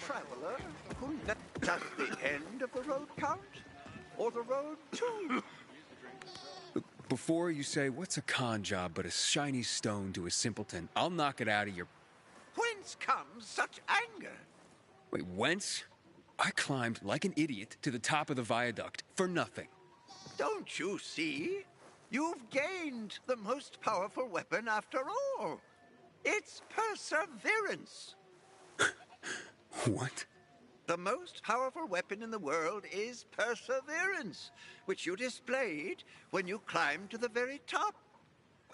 traveler who just the end of the road, Count? Or the road too? Before you say, what's a con job but a shiny stone to a simpleton, I'll knock it out of your... Whence comes such anger? Wait, whence? I climbed like an idiot to the top of the viaduct for nothing. Don't you see? You've gained the most powerful weapon after all. It's perseverance. What? The most powerful weapon in the world is perseverance, which you displayed when you climbed to the very top.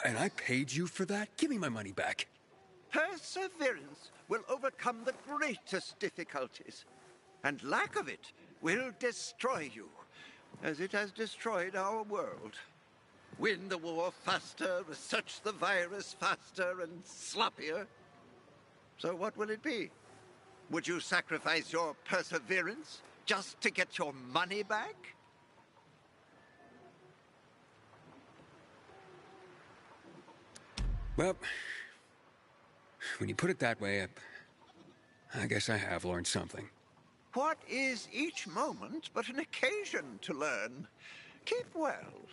And I paid you for that? Give me my money back. Perseverance will overcome the greatest difficulties, and lack of it will destroy you, as it has destroyed our world. Win the war faster, research the virus faster and sloppier. So what will it be? Would you sacrifice your perseverance just to get your money back? Well, when you put it that way, I guess I have learned something. What is each moment but an occasion to learn? Keep well.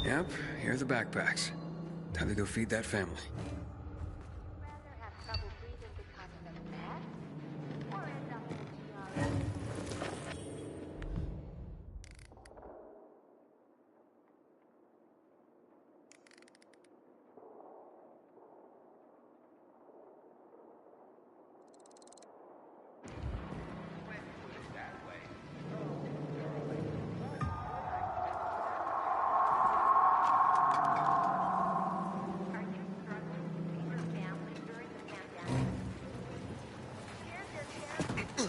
Yep, here are the backpacks. Time to go feed that family. Rather have trouble breathing because of the mask, or end up in a TRS? Are you struggling to feed your family during the pandemic? Here's your chance.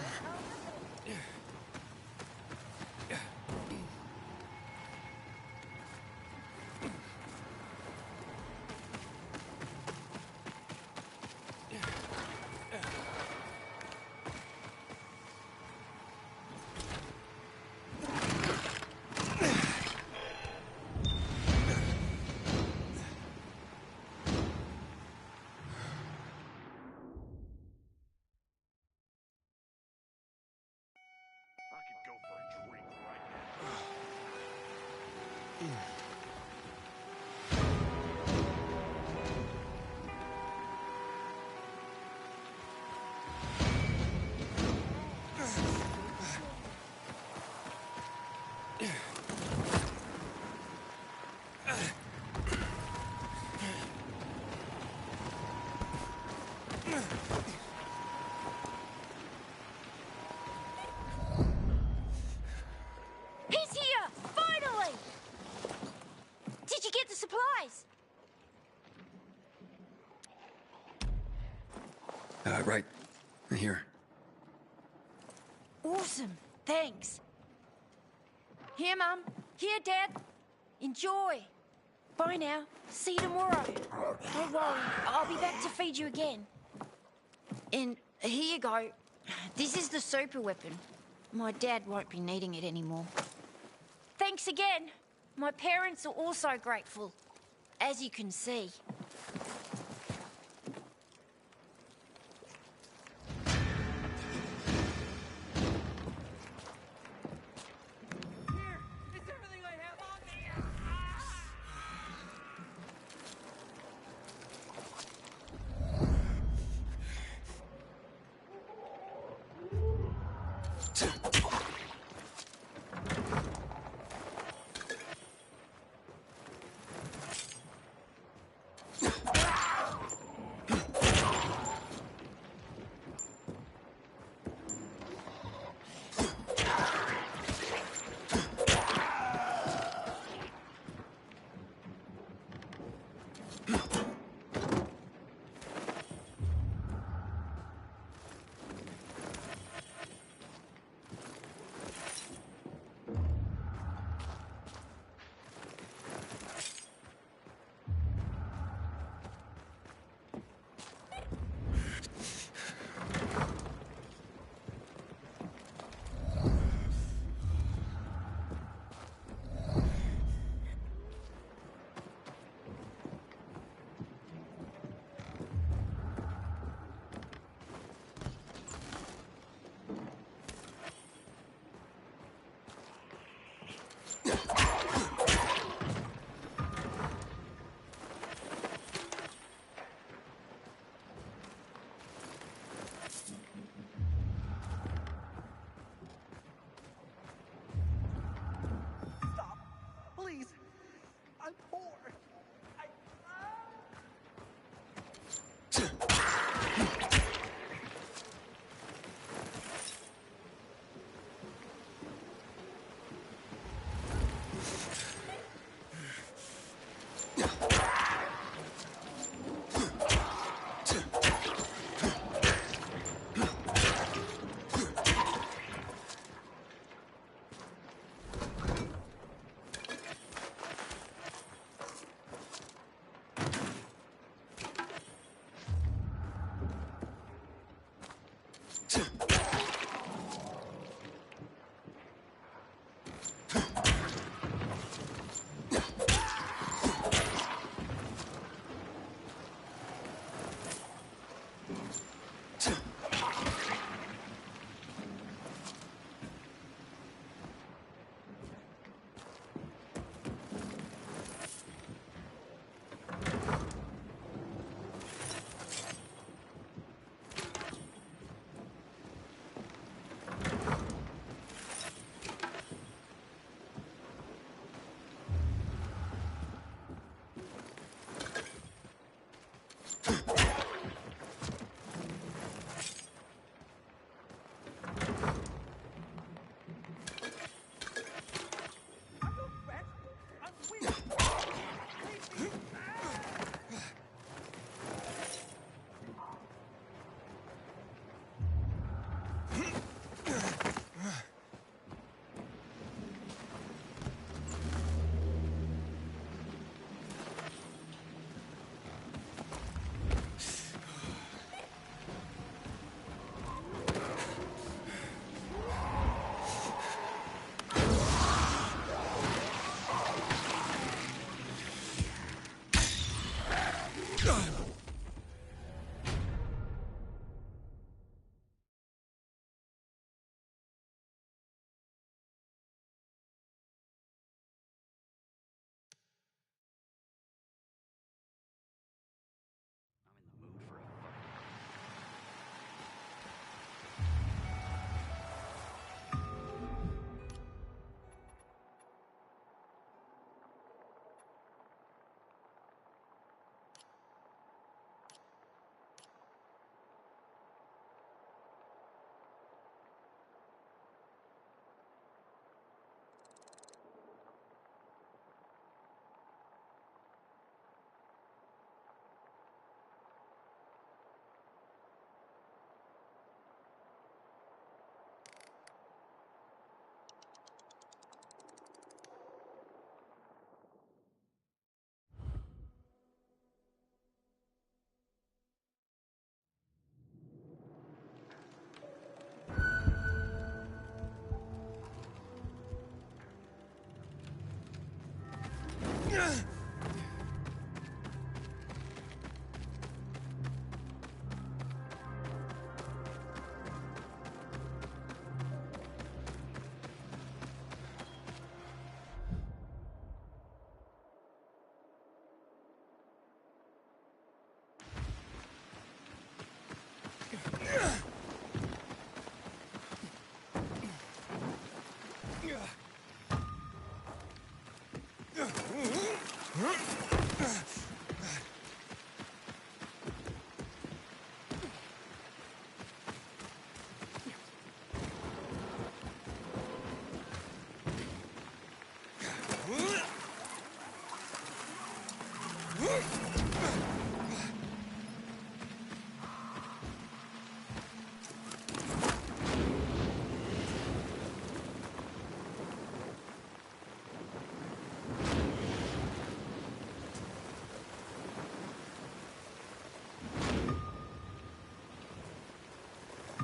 I could go for a drink right now. He's here! Finally! Did you get the supplies? Right. Here. Awesome. Thanks. Here, Mum. Here, Dad. Enjoy. Bye now. See you tomorrow. Don't worry. I'll be back to feed you again. And here you go. This is the super weapon. My dad won't be needing it anymore. Thanks again. My parents are also grateful, as you can see.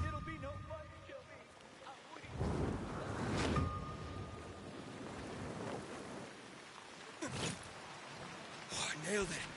It'll be no fun to kill me. I'm weak. Oh, I nailed it.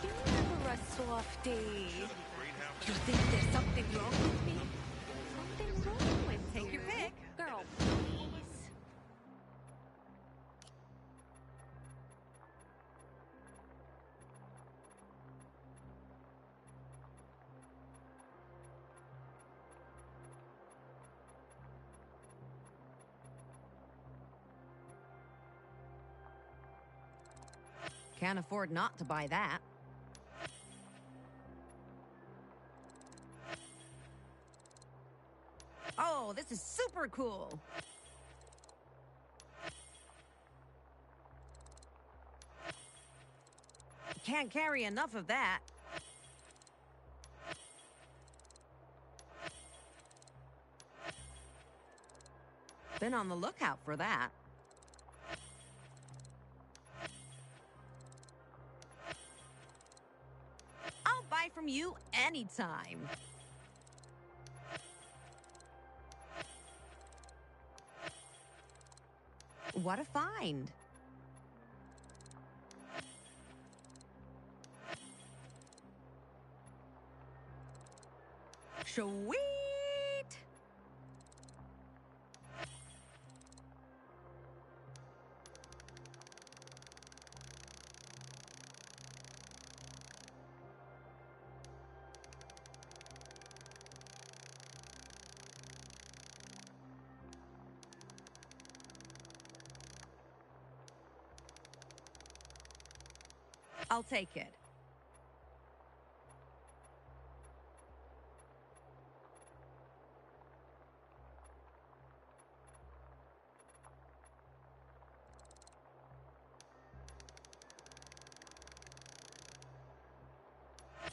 You're a softie. You think there's something wrong with me? Something wrong with take your pick. Girl, please. Can't afford not to buy that. Oh, this is super cool. Can't carry enough of that. Been on the lookout for that. I'll buy from you anytime. What a find. Sweet. I'll take it.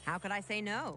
How could I say no?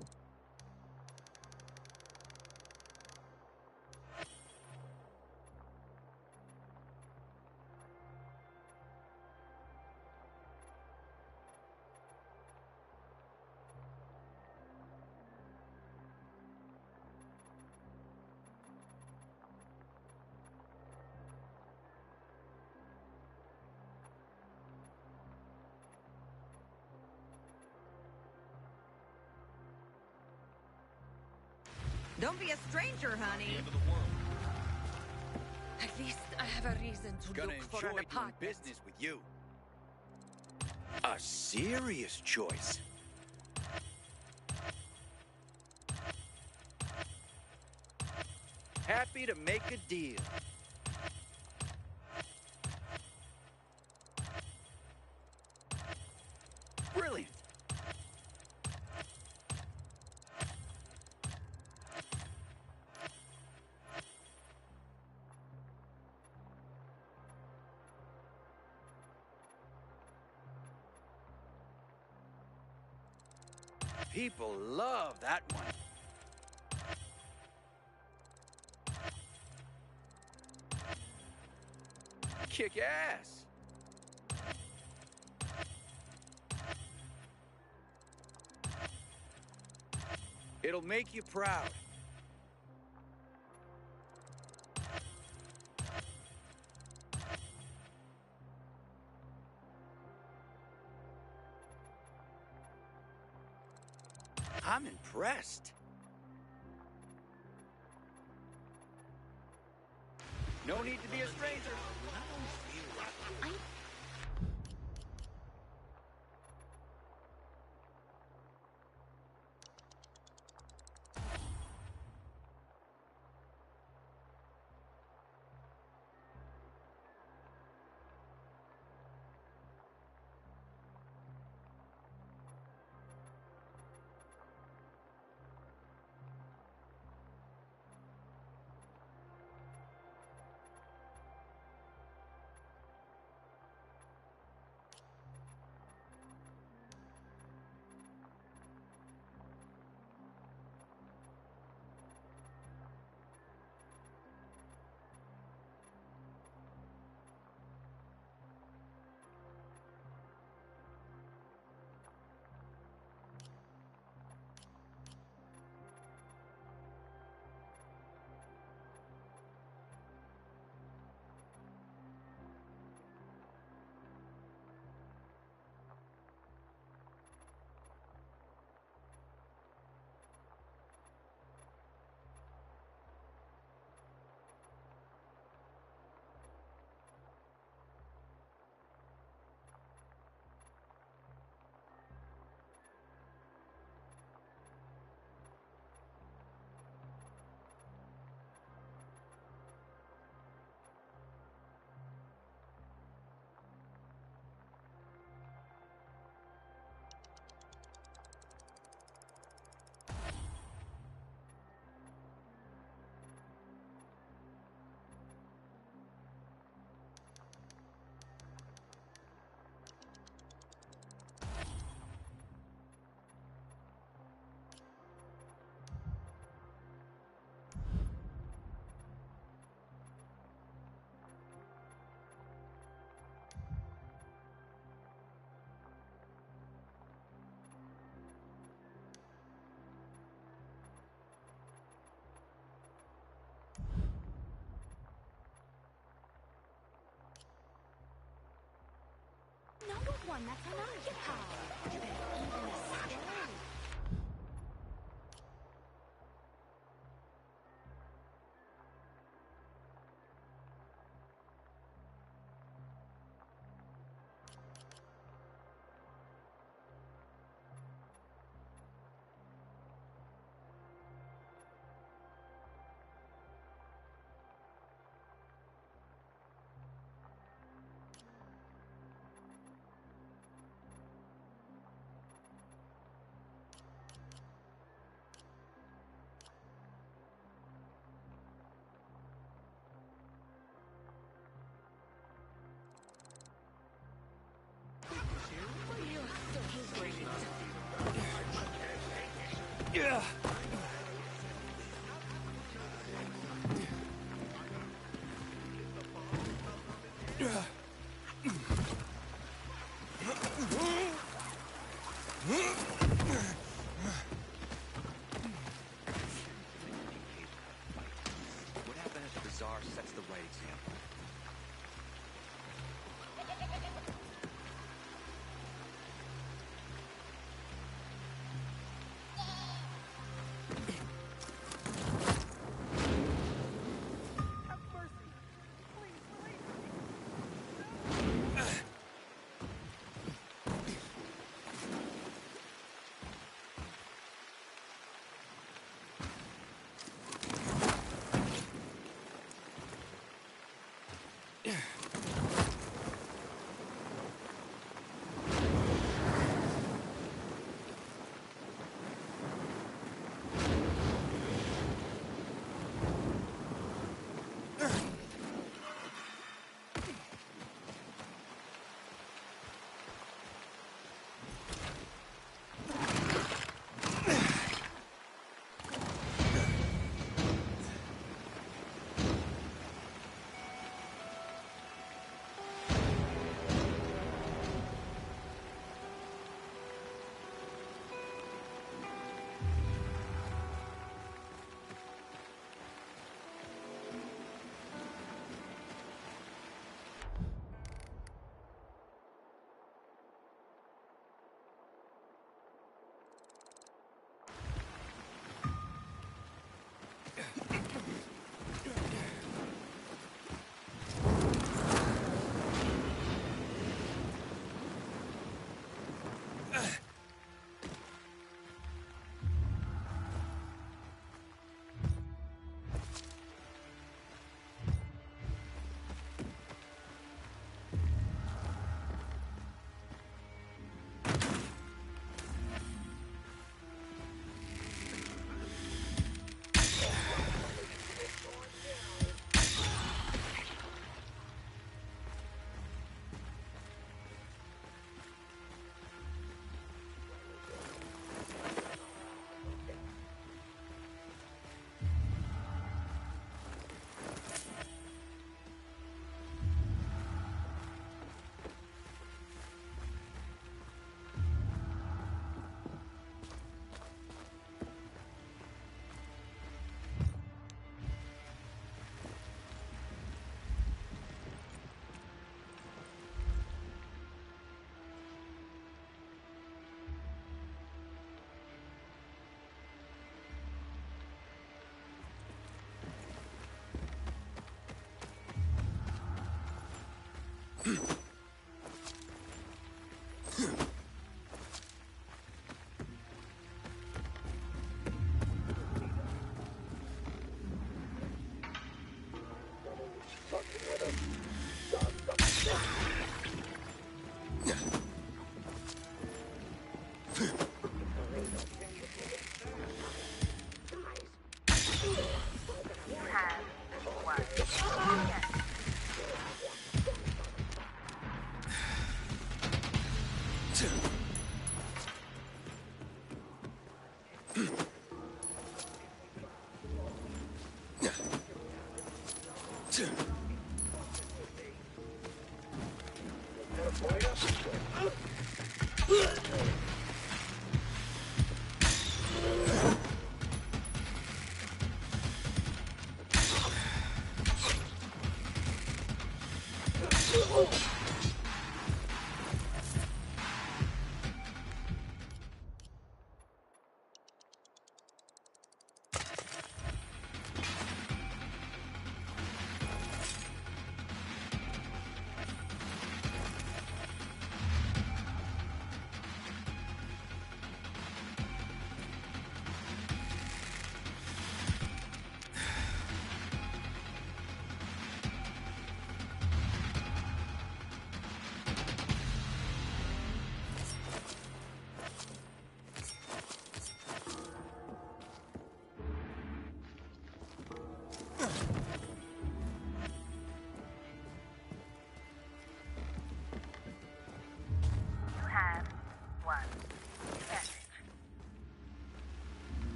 Don't be a stranger, honey. At least I have a reason to Gonna look for enjoy an doing apartment. business with you. A serious choice. Happy to make a deal. Brilliant. People love that one. Kick ass. It'll make you proud. I'm impressed. No need to be a stranger. one that's unoccupied. There's even a stove. Yeah. What happened at the bazaar sets the right example.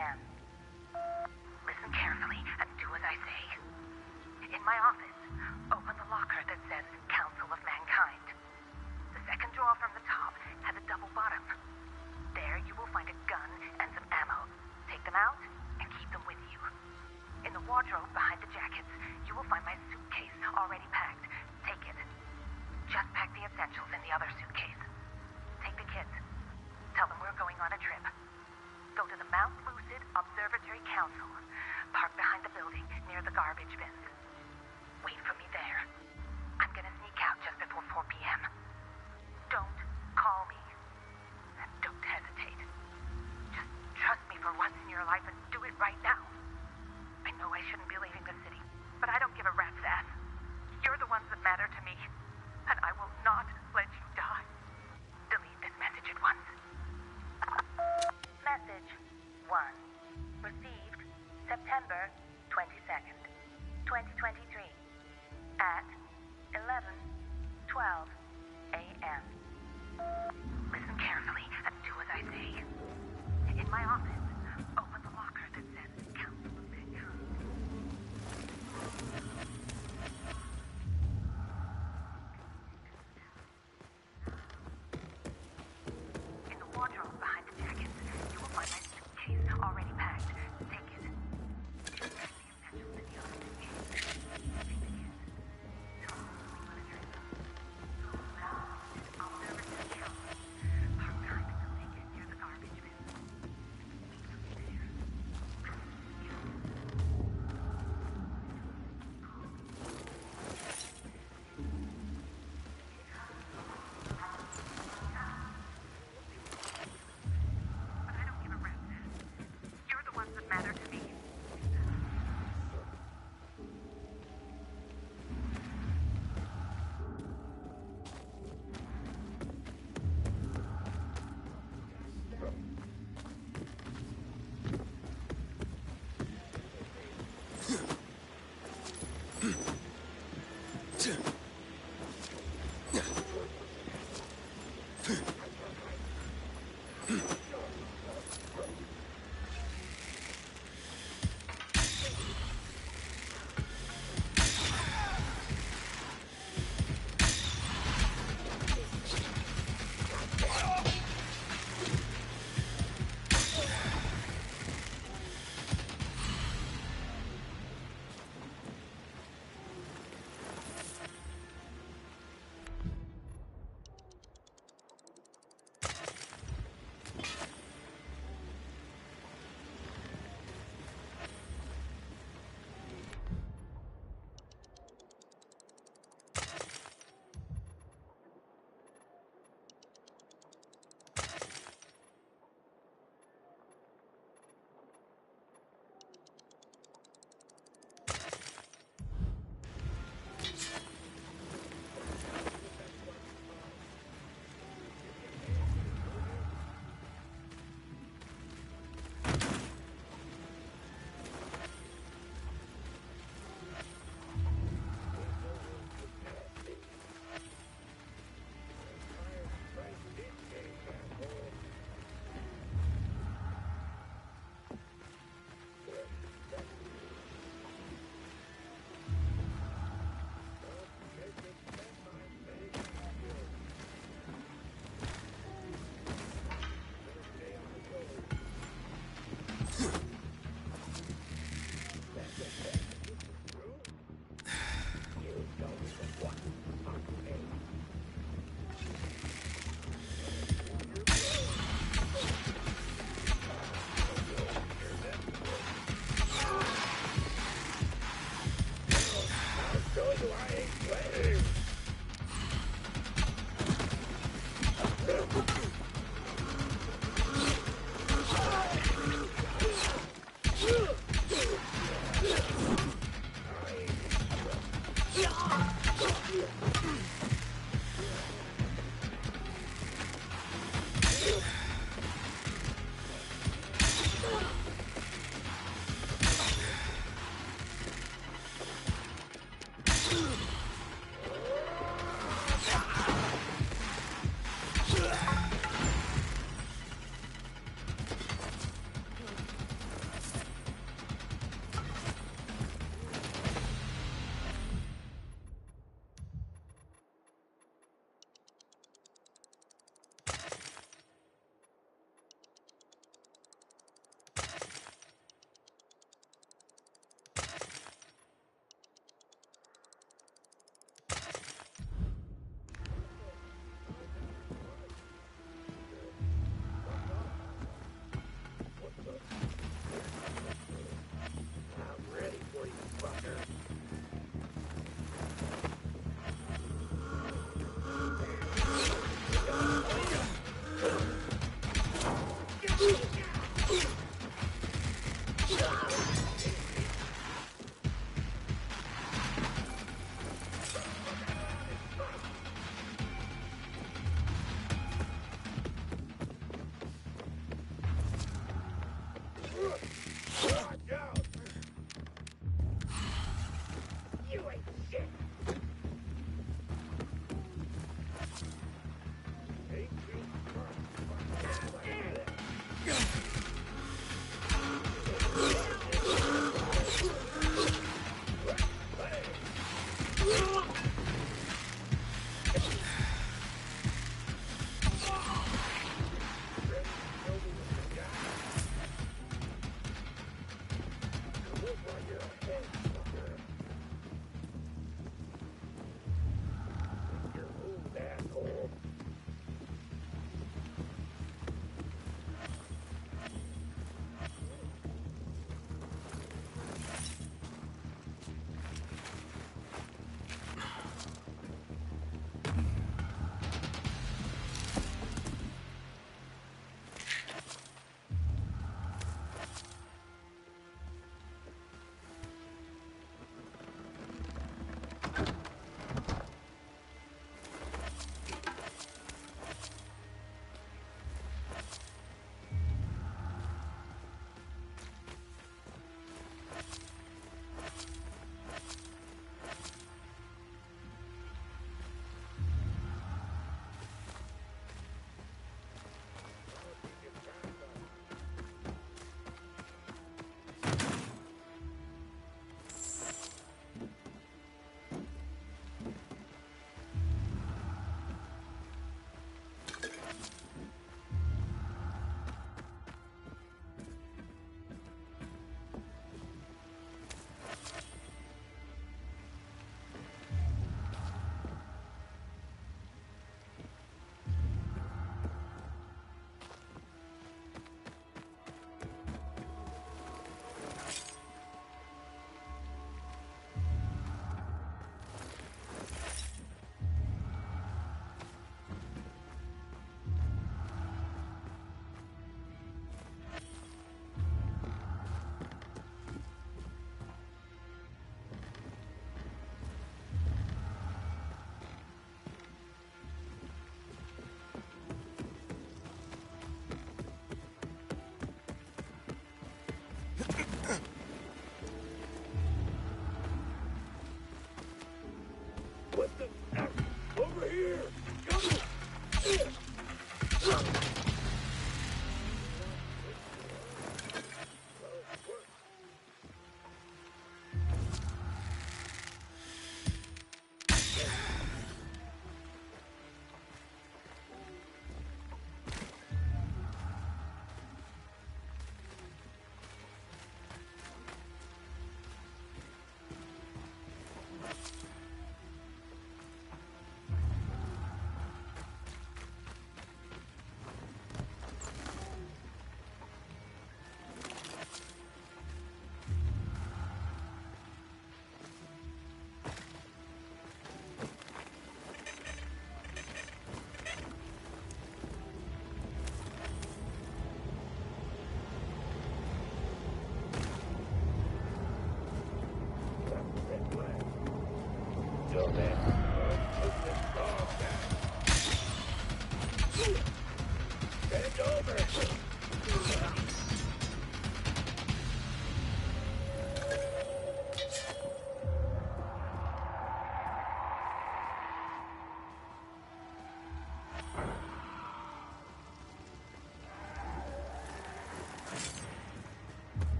a.m. Listen carefully and do as I say. In my office, open the locker that says Council of Mankind. The second drawer from the top has a double bottom. There you will find a gun and some ammo. Take them out and keep them with you. In the wardrobe behind the jackets, you will find my suitcase already packed. Take it. Just pack the essentials in the other suitcase. Take the kids. Tell them we're going on a trip. Go to the Mount Lucid Observatory Council. Park behind the building near the garbage bins. Wait for me there. I'm gonna sneak out just before 4 p.m. Don't call me. And don't hesitate. Just trust me for once in your life and do it right now. I know I shouldn't be leaving the city, but I don't give a rat's ass. You're the ones that matter to me, and I will not let you die. Delete this message at once. Message 1. Received September 22nd, 2023 at 11:12 a.m. Listen carefully and do as I say. In my office, open the locker that says Council of Mankind. In the wardrobe behind the jackets, you will find my suitcase already packed. Take it. Pack the essentials in the other suitcase. Take the kids. Tell them we're going on a trip. Go now. Observatory Council.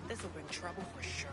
This'll bring trouble for sure.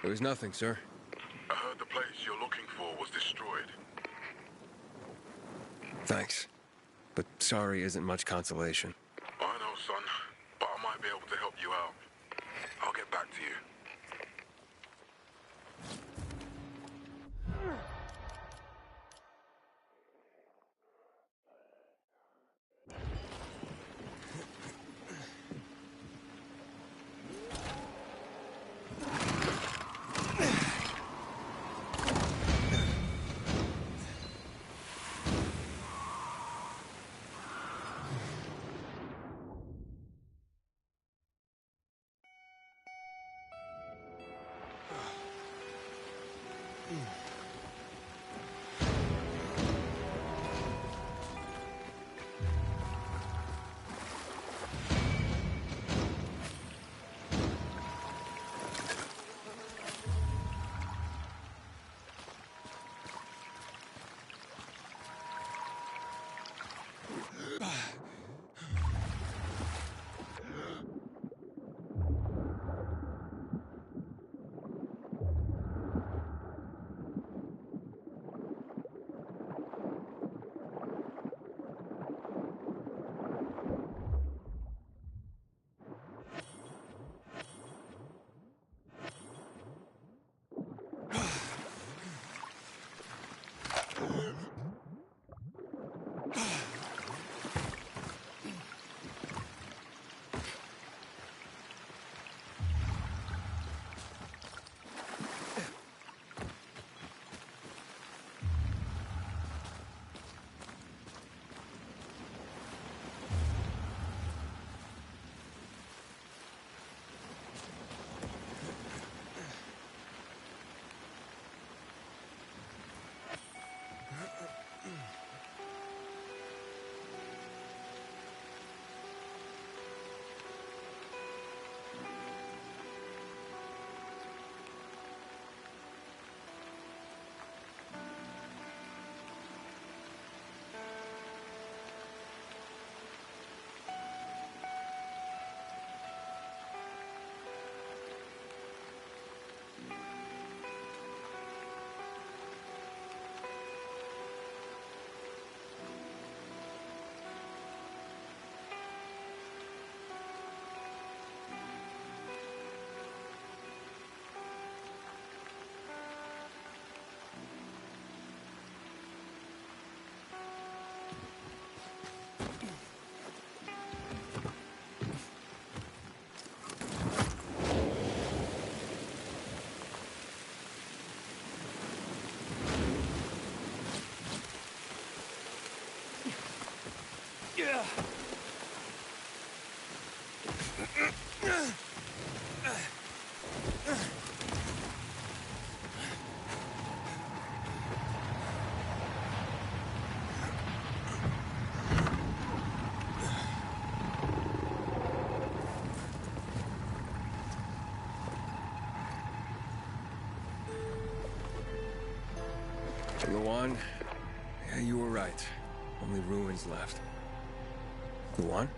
There was nothing, sir. I heard the place you're looking for was destroyed. Thanks. But sorry isn't much consolation. I know, son, but I might be able to help you out. I'll get back to you. Luan, yeah, you were right. Only ruins left. Luan?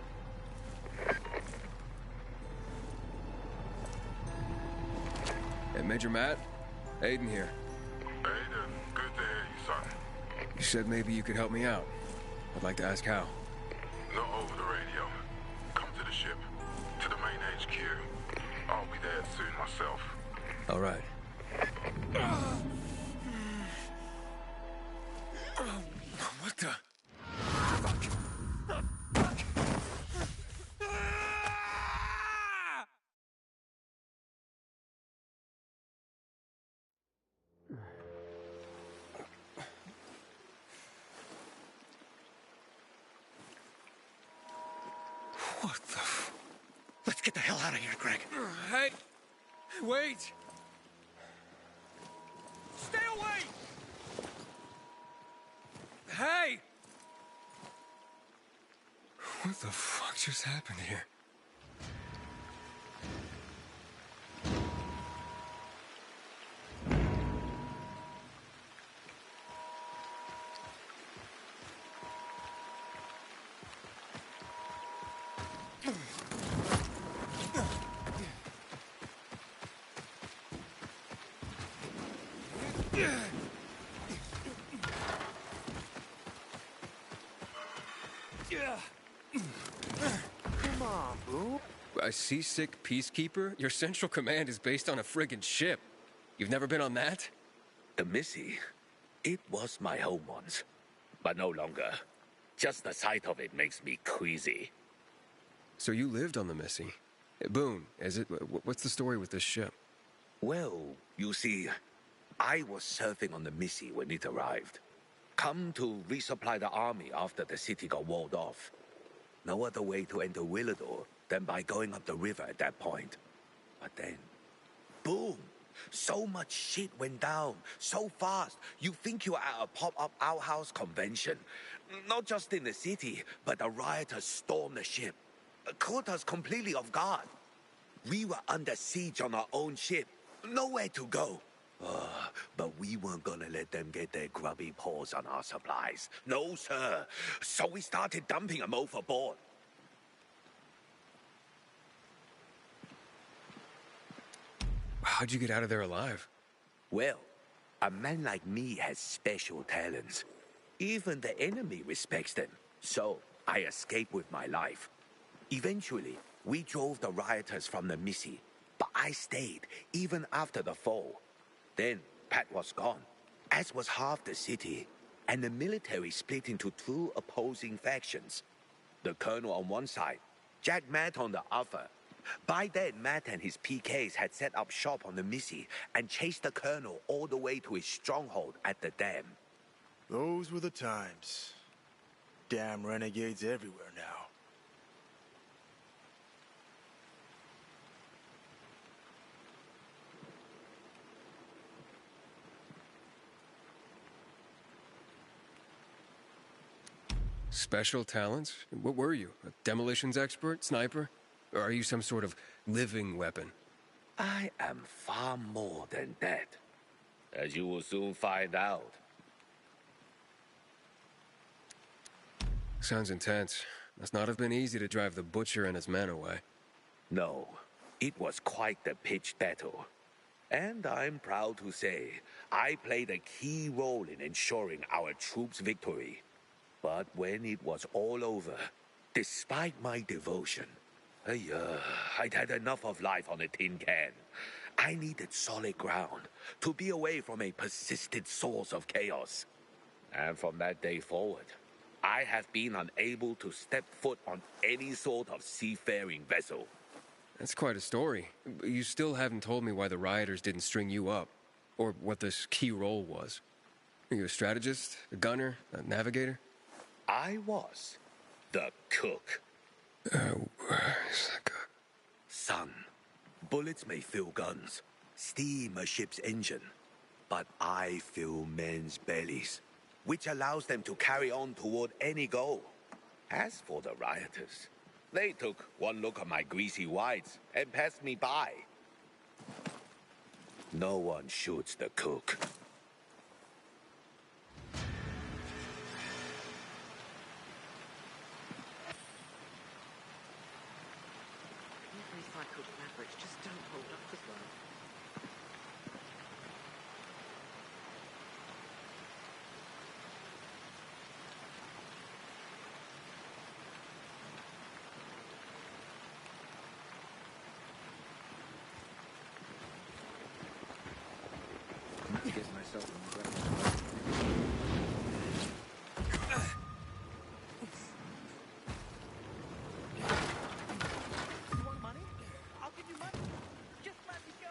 Hey, Major Matt? Aiden here. Aiden, good to hear you, son. You said maybe you could help me out. I'd like to ask how. Not over the radio. Come to the ship. To the main HQ. I'll be there soon myself. All right. What the? What the? Let's get the hell out of here, Greg. Hey! Wait! Stay away! Hey! What the fuck just happened here? Come on, Boom. A seasick peacekeeper? Your central command is based on a friggin' ship. You've never been on that? The Missy, it was my home once, but no longer. Just the sight of it makes me queasy. So you lived on the Missy. Boone, is it? What's the story with this ship? Well, you see, I was surfing on the Missy when it arrived. Come to resupply the army after the city got walled off. No other way to enter Villador than by going up the river at that point. But then, boom! So much shit went down, so fast. You think you're at a pop-up outhouse convention. Not just in the city, but the rioters stormed the ship. Caught us completely off guard. We were under siege on our own ship. Nowhere to go. But we weren't gonna let them get their grubby paws on our supplies. No, sir. So we started dumping them overboard. How'd you get out of there alive? Well, a man like me has special talents. Even the enemy respects them. So I escaped with my life. Eventually, we drove the rioters from the Missy, but I stayed even after the fall. Then Pat was gone, as was half the city, and the military split into two opposing factions. The colonel on one side, Jack Matt on the other. By then, Matt and his PKs had set up shop on the Missy and chased the colonel all the way to his stronghold at the dam. Those were the times. Damn renegades everywhere now. Special talents? What were you? A demolitions expert? Sniper? Or are you some sort of living weapon? I am far more than that, as you will soon find out. Sounds intense. Must not have been easy to drive the butcher and his men away. No, it was quite the pitched battle. And I'm proud to say, I played a key role in ensuring our troops' victory. But when it was all over, despite my devotion, I'd had enough of life on a tin can. I needed solid ground to be away from a persistent source of chaos. And from that day forward, I have been unable to step foot on any sort of seafaring vessel. That's quite a story. You still haven't told me why the rioters didn't string you up, or what this key role was. Are you a strategist, a gunner, a navigator? I was the cook. Where's the cook? Son, bullets may fill guns, steam a ship's engine, but I fill men's bellies, which allows them to carry on toward any goal. As for the rioters, they took one look at my greasy whites and passed me by. No one shoots the cook. Recycled fabrics just don't hold up as well. Get myself in the You want money? I'll give you money. Just let me go.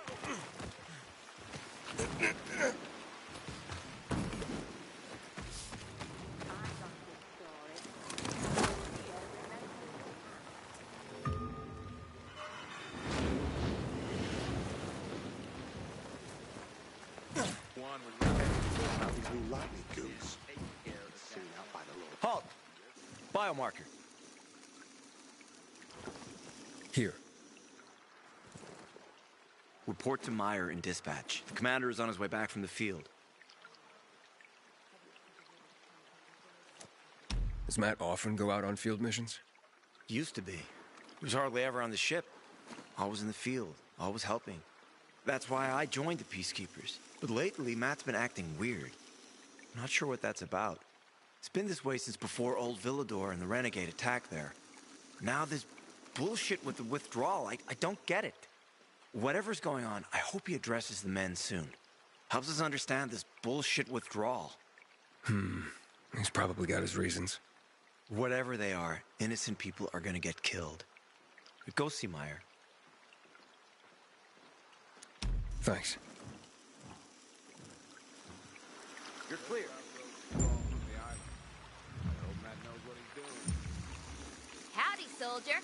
Halt! Biomarker. Here. Report to Meyer in dispatch. The commander is on his way back from the field. Does Matt often go out on field missions? Used to be. He was hardly ever on the ship. Always in the field, always helping. That's why I joined the Peacekeepers. But lately, Matt's been acting weird. I'm not sure what that's about. It's been this way since before Old Villador and the Renegade attack there. Now this bullshit with the withdrawal, I don't get it. Whatever's going on, I hope he addresses the men soon. Helps us understand this bullshit withdrawal. He's probably got his reasons. Whatever they are, innocent people are gonna get killed. Go see Meyer. Thanks. You're clear. Howdy, soldier.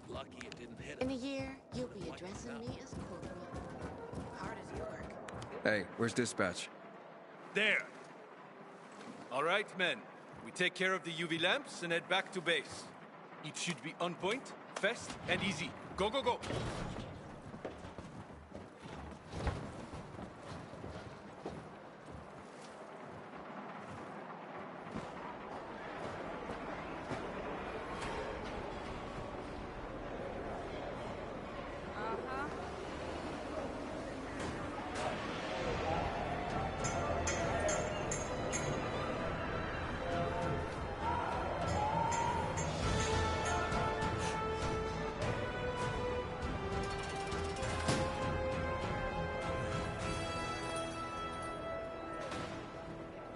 Lucky it didn't hit In a year, you'll be addressing me as corporal. Hard as you work. Hey, where's dispatch? There. All right, men. We take care of the UV lamps and head back to base. It should be on point, fast, and easy. Go, go, go!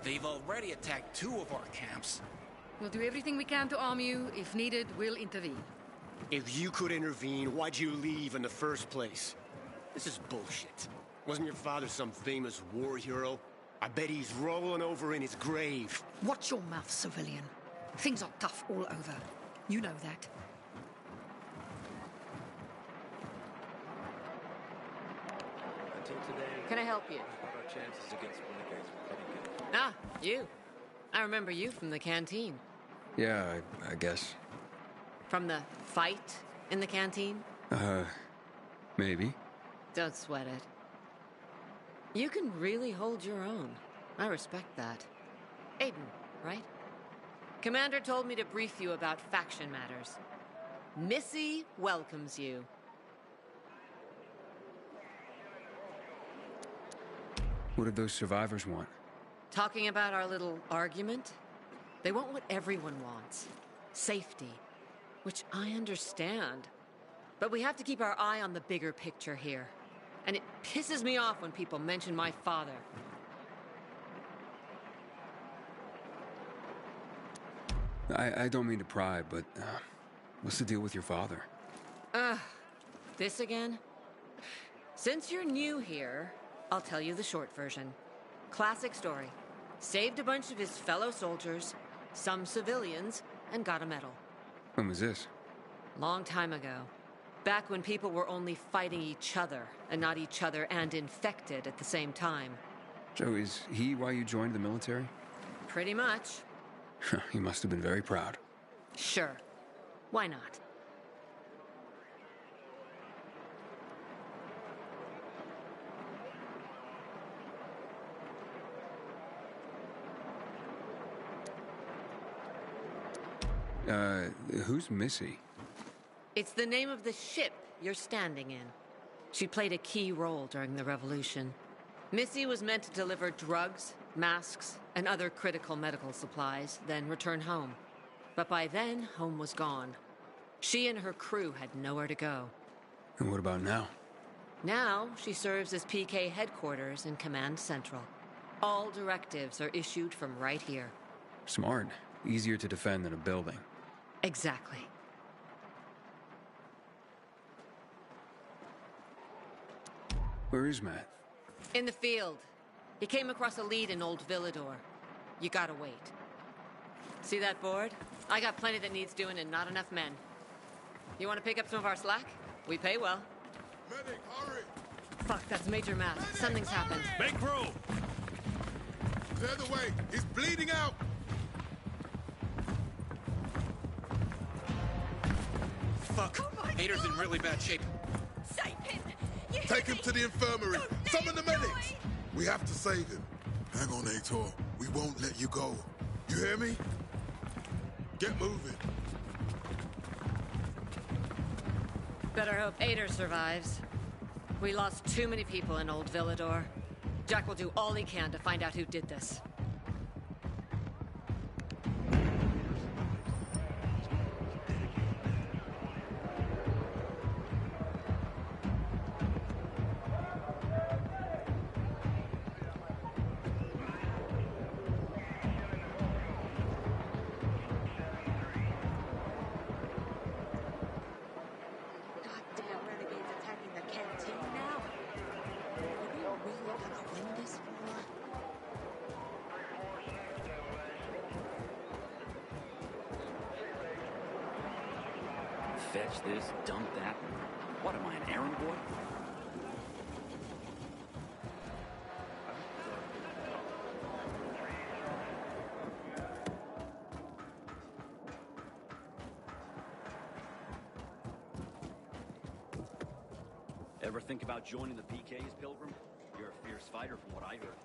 They've already attacked 2 of our camps. We'll do everything we can to arm you. If needed, we'll intervene. If you could intervene, why'd you leave in the first place? This is bullshit. Wasn't your father some famous war hero? I bet he's rolling over in his grave. Watch your mouth, civilian. Things are tough all over. You know that. Until today, Can I help you? our chances against renegades were pretty good. Ah, you. I remember you from the canteen. Yeah, I guess. From the fight in the canteen? Maybe. Don't sweat it. You can really hold your own. I respect that. Aiden, right? Commander told me to brief you about faction matters. Missy welcomes you. What did those survivors want? Talking about our little argument? They want what everyone wants. Safety. Which I understand. But we have to keep our eye on the bigger picture here. And it pisses me off when people mention my father. I don't mean to pry, but what's the deal with your father? This again? Since you're new here, I'll tell you the short version. Classic story. Saved a bunch of his fellow soldiers, some civilians, and got a medal. When was this? Long time ago. Back when people were only fighting each other, and not each other and infected at the same time. Joe, is he why you joined the military? Pretty much. He must have been very proud. Sure. Why not? Who's Missy? It's the name of the ship you're standing in. She played a key role during the revolution. Missy was meant to deliver drugs, masks, and other critical medical supplies, then return home. But by then, home was gone. She and her crew had nowhere to go. And what about now? Now, she serves as PK headquarters in Command Central. All directives are issued from right here. Smart. Easier to defend than a building. Exactly. Where is Matt? In the field. He came across a lead in Old Villador. You gotta wait. See that board? I got plenty that needs doing and not enough men. You wanna pick up some of our slack? We pay well. Medic, hurry! Fuck, that's Major Matt. Something's happened. Make room! The other way! He's bleeding out! Fuck! Hader's in really bad shape. Take him to the infirmary! Summon the medics! We have to save him. Hang on, Aitor. We won't let you go. You hear me? Get moving. Better hope Ader survives. We lost too many people in Old Villador. Jack will do all he can to find out who did this. Fetch this, dump that. What am I, an errand boy? Ever think about joining the PKs, Pilgrim? You're a fierce fighter from what I heard.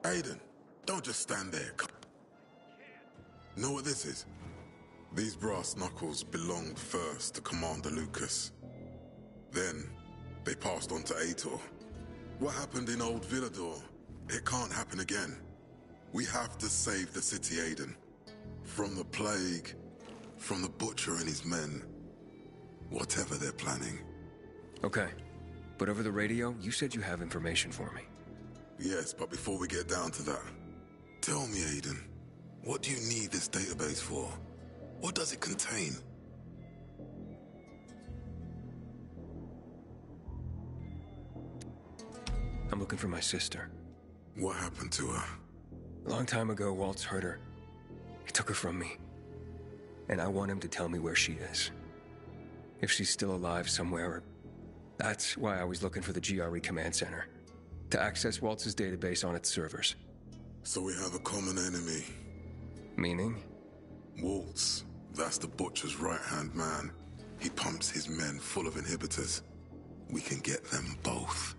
Aiden, don't just stand there. Know what this is? These brass knuckles belonged first to Commander Lucas. Then, they passed on to Aitor. What happened in Old Villador, it can't happen again. We have to save the city, Aiden. From the plague, from the Butcher and his men. Whatever they're planning. Okay. But over the radio, you said you have information for me. Yes, but before we get down to that, tell me, Aiden, what do you need this database for? What does it contain? I'm looking for my sister. What happened to her? A long time ago, Waltz hurt her. He took her from me. And I want him to tell me where she is. If she's still alive somewhere. That's why I was looking for the GRE command center. To access Waltz's database on its servers. So we have a common enemy. Meaning? Waltz. That's the Butcher's right-hand man. He pumps his men full of inhibitors. We can get them both.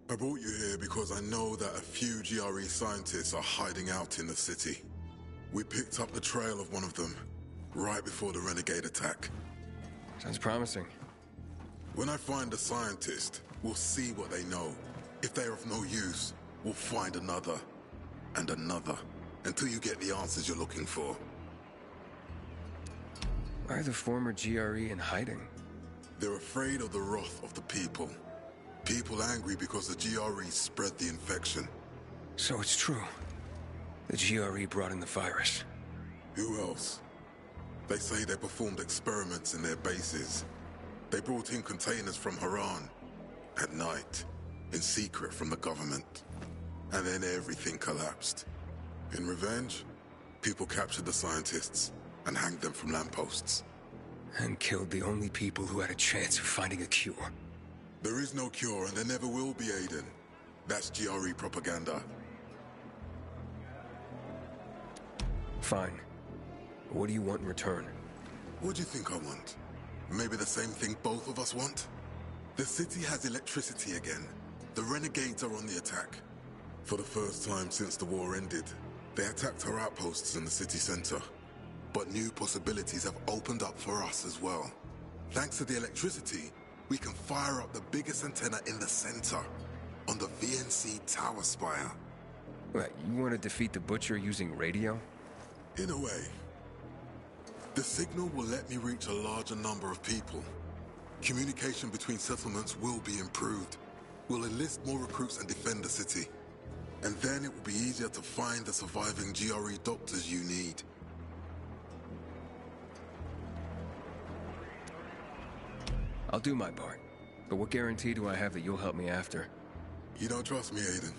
I brought you here because I know that a few GRE scientists are hiding out in the city. We picked up the trail of one of them, right before the Renegade attack. Sounds promising. When I find a scientist, we'll see what they know. If they're of no use, we'll find another, and another, until you get the answers you're looking for. Why are the former GRE in hiding? They're afraid of the wrath of the people. People angry because the GRE spread the infection. So it's true. The GRE brought in the virus. Who else? They say they performed experiments in their bases. They brought in containers from Haran at night. In secret from the government. And then everything collapsed. In revenge, people captured the scientists and hanged them from lampposts. And killed the only people who had a chance of finding a cure. There is no cure and there never will be, Aiden. That's GRE propaganda. Fine. What do you want in return? What do you think I want? Maybe the same thing both of us want? The city has electricity again. The Renegades are on the attack. For the first time since the war ended, they attacked our outposts in the city center. But new possibilities have opened up for us as well. Thanks to the electricity, we can fire up the biggest antenna in the center, on the VNC tower spire. What, you want to defeat the Butcher using radio? In a way. The signal will let me reach a larger number of people. Communication between settlements will be improved. We'll enlist more recruits and defend the city. And then it will be easier to find the surviving GRE doctors you need. I'll do my part. But what guarantee do I have that you'll help me after? You don't trust me, Aiden?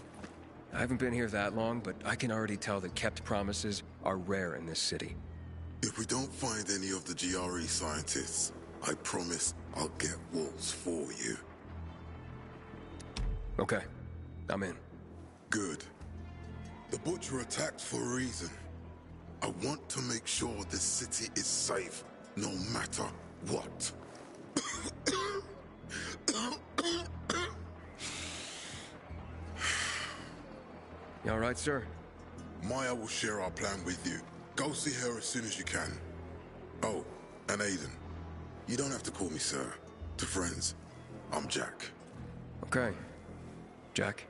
I haven't been here that long, but I can already tell that kept promises are rare in this city. If we don't find any of the GRE scientists, I promise I'll get Waltz for you. Okay, I'm in. Good. The Butcher attacked for a reason. I want to make sure this city is safe, no matter what. You all right, sir? Maya will share our plan with you. Go see her as soon as you can. Oh, and Aiden. You don't have to call me sir. To friends, I'm Jack. Okay. Jack?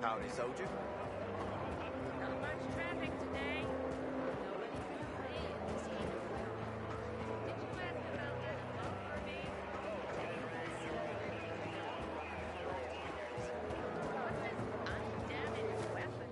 Howdy, soldier. Not much traffic today. Nobody's complaining. Did you ask about that phone for me? What's this undamaged weapon?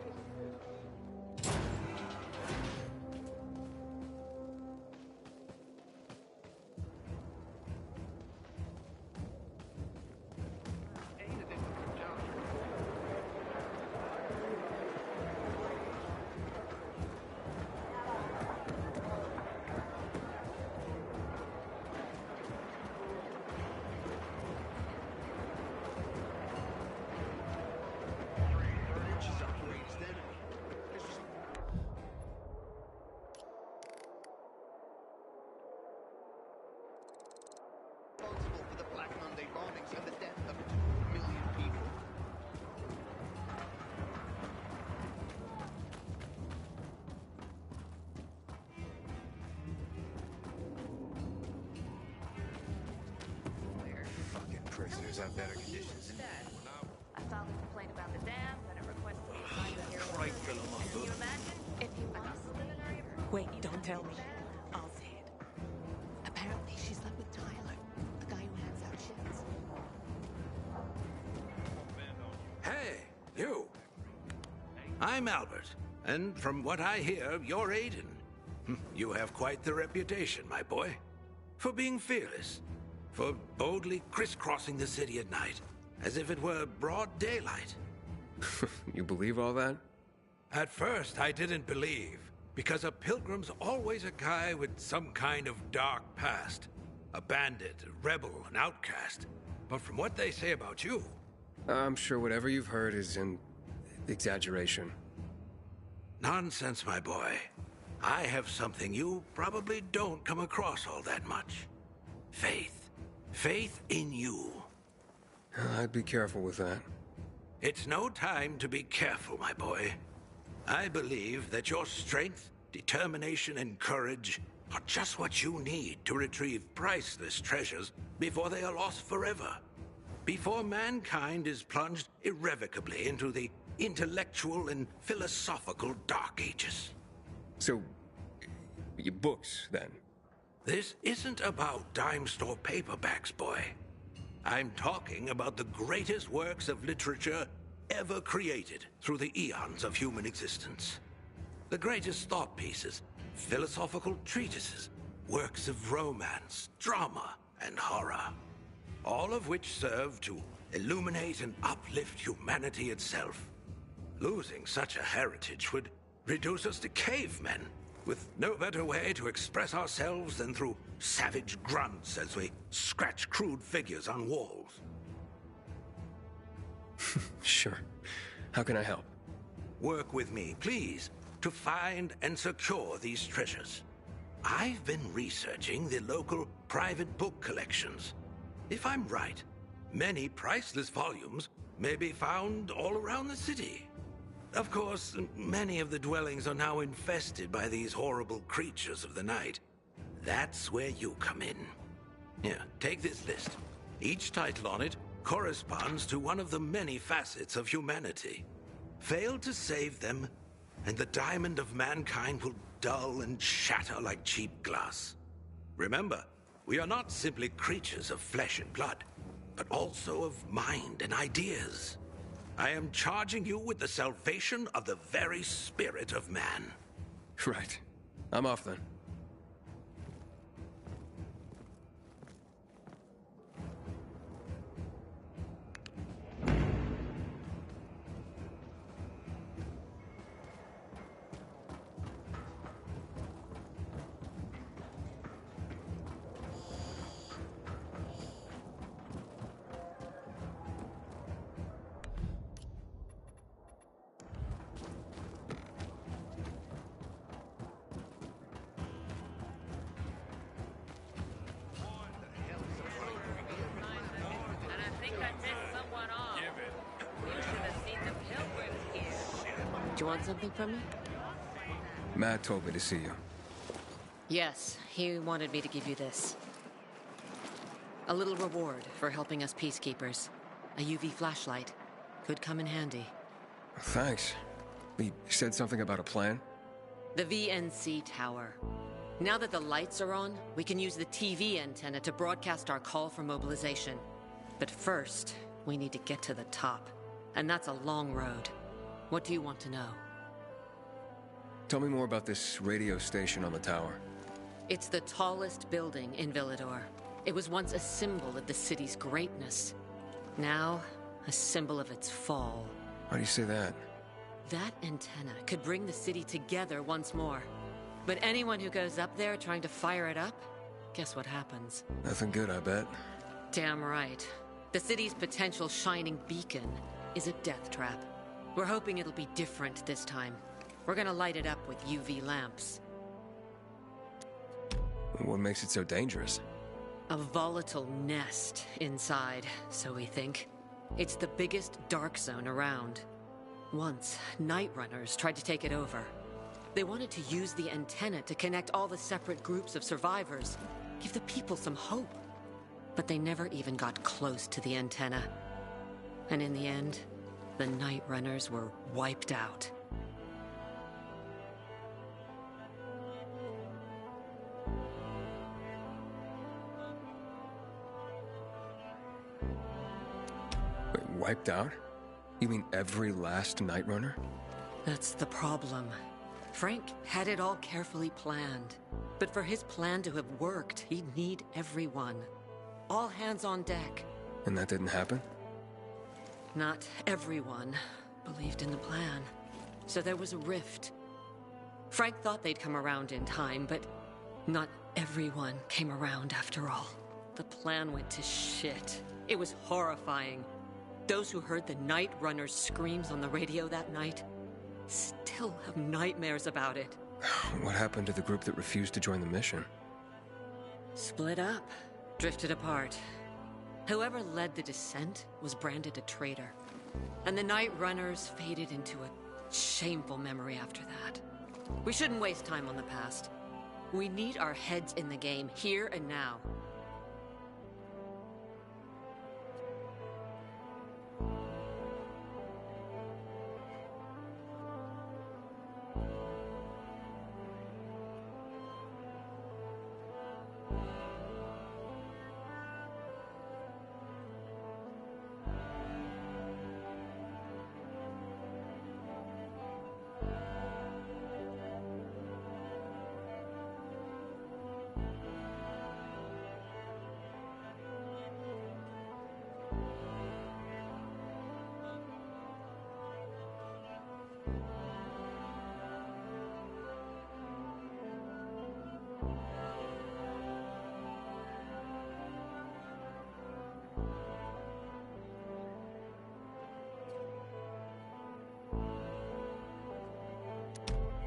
Responsible for the Black Monday bombings and the death of 2 million people. Fucking prisoners have better conditions than I filed a complaint about the dam, then it requested me to sign the hearing. Can you imagine? If you want preliminary approval, Wait, don't tell me. I'll say it. Apparently, she slept with Tyler, the guy who hands out shits. Hey, you. I'm Albert, and from what I hear, you're Aiden. You have quite the reputation, my boy. For being fearless. For boldly crisscrossing the city at night, as if it were broad daylight. You believe all that? At first, I didn't believe, because a pilgrim's always a guy with some kind of dark past. A bandit, a rebel, an outcast. But from what they say about you... I'm sure whatever you've heard is an exaggeration. Nonsense, my boy. I have something you probably don't come across all that much. Faith. Faith in you. I'd be careful with that. It's no time to be careful, my boy. I believe that your strength, determination, and courage are just what you need to retrieve priceless treasures before they are lost forever. Before mankind is plunged irrevocably into the intellectual and philosophical Dark Ages. So, your books, then? This isn't about dime store paperbacks, boy. I'm talking about the greatest works of literature ever created through the eons of human existence. The greatest thought pieces, philosophical treatises, works of romance, drama, and horror. All of which serve to illuminate and uplift humanity itself. Losing such a heritage would reduce us to cavemen, with no better way to express ourselves than through savage grunts as we scratch crude figures on walls. Sure. How can I help? Work with me, please, to find and secure these treasures. I've been researching the local private book collections. If I'm right, many priceless volumes may be found all around the city. Of course, many of the dwellings are now infested by these horrible creatures of the night. That's where you come in. Here, take this list. Each title on it corresponds to one of the many facets of humanity. Fail to save them, and the diamond of mankind will dull and shatter like cheap glass. Remember, we are not simply creatures of flesh and blood, but also of mind and ideas. I am charging you with the salvation of the very spirit of man. Right. I'm off then. And I think I missed someone off. You should have seen the pilgrims here. Do you want something from me? Matt told me to see you. Yes, he wanted me to give you this. A little reward for helping us peacekeepers. A UV flashlight. Could come in handy. Thanks. He said something about a plan? The VNC tower. Now that the lights are on, we can use the TV antenna to broadcast our call for mobilization. But first, we need to get to the top. And that's a long road. What do you want to know? Tell me more about this radio station on the tower. It's the tallest building in Villador. It was once a symbol of the city's greatness. Now, a symbol of its fall. Why do you say that? That antenna could bring the city together once more. But anyone who goes up there trying to fire it up, guess what happens? Nothing good, I bet. Damn right. The city's potential shining beacon is a death trap. We're hoping it'll be different this time. We're gonna light it up with UV lamps. What makes it so dangerous? A volatile nest inside, so we think. It's the biggest dark zone around. Once, Night Runners tried to take it over. They wanted to use the antenna to connect all the separate groups of survivors, give the people some hope. But they never even got close to the antenna. And in the end, the Night Runners were wiped out. Wait, wiped out? You mean every last Night Runner? That's the problem. Frank had it all carefully planned. But for his plan to have worked, he'd need everyone. All hands on deck. And that didn't happen? Not everyone believed in the plan. So there was a rift. Frank thought they'd come around in time, but not everyone came around after all. The plan went to shit. It was horrifying. Those who heard the Night Runner's screams on the radio that night still have nightmares about it. What happened to the group that refused to join the mission? Split up. Drifted apart. Whoever led the descent was branded a traitor. And the Night Runners faded into a shameful memory after that. We shouldn't waste time on the past. We need our heads in the game, here and now.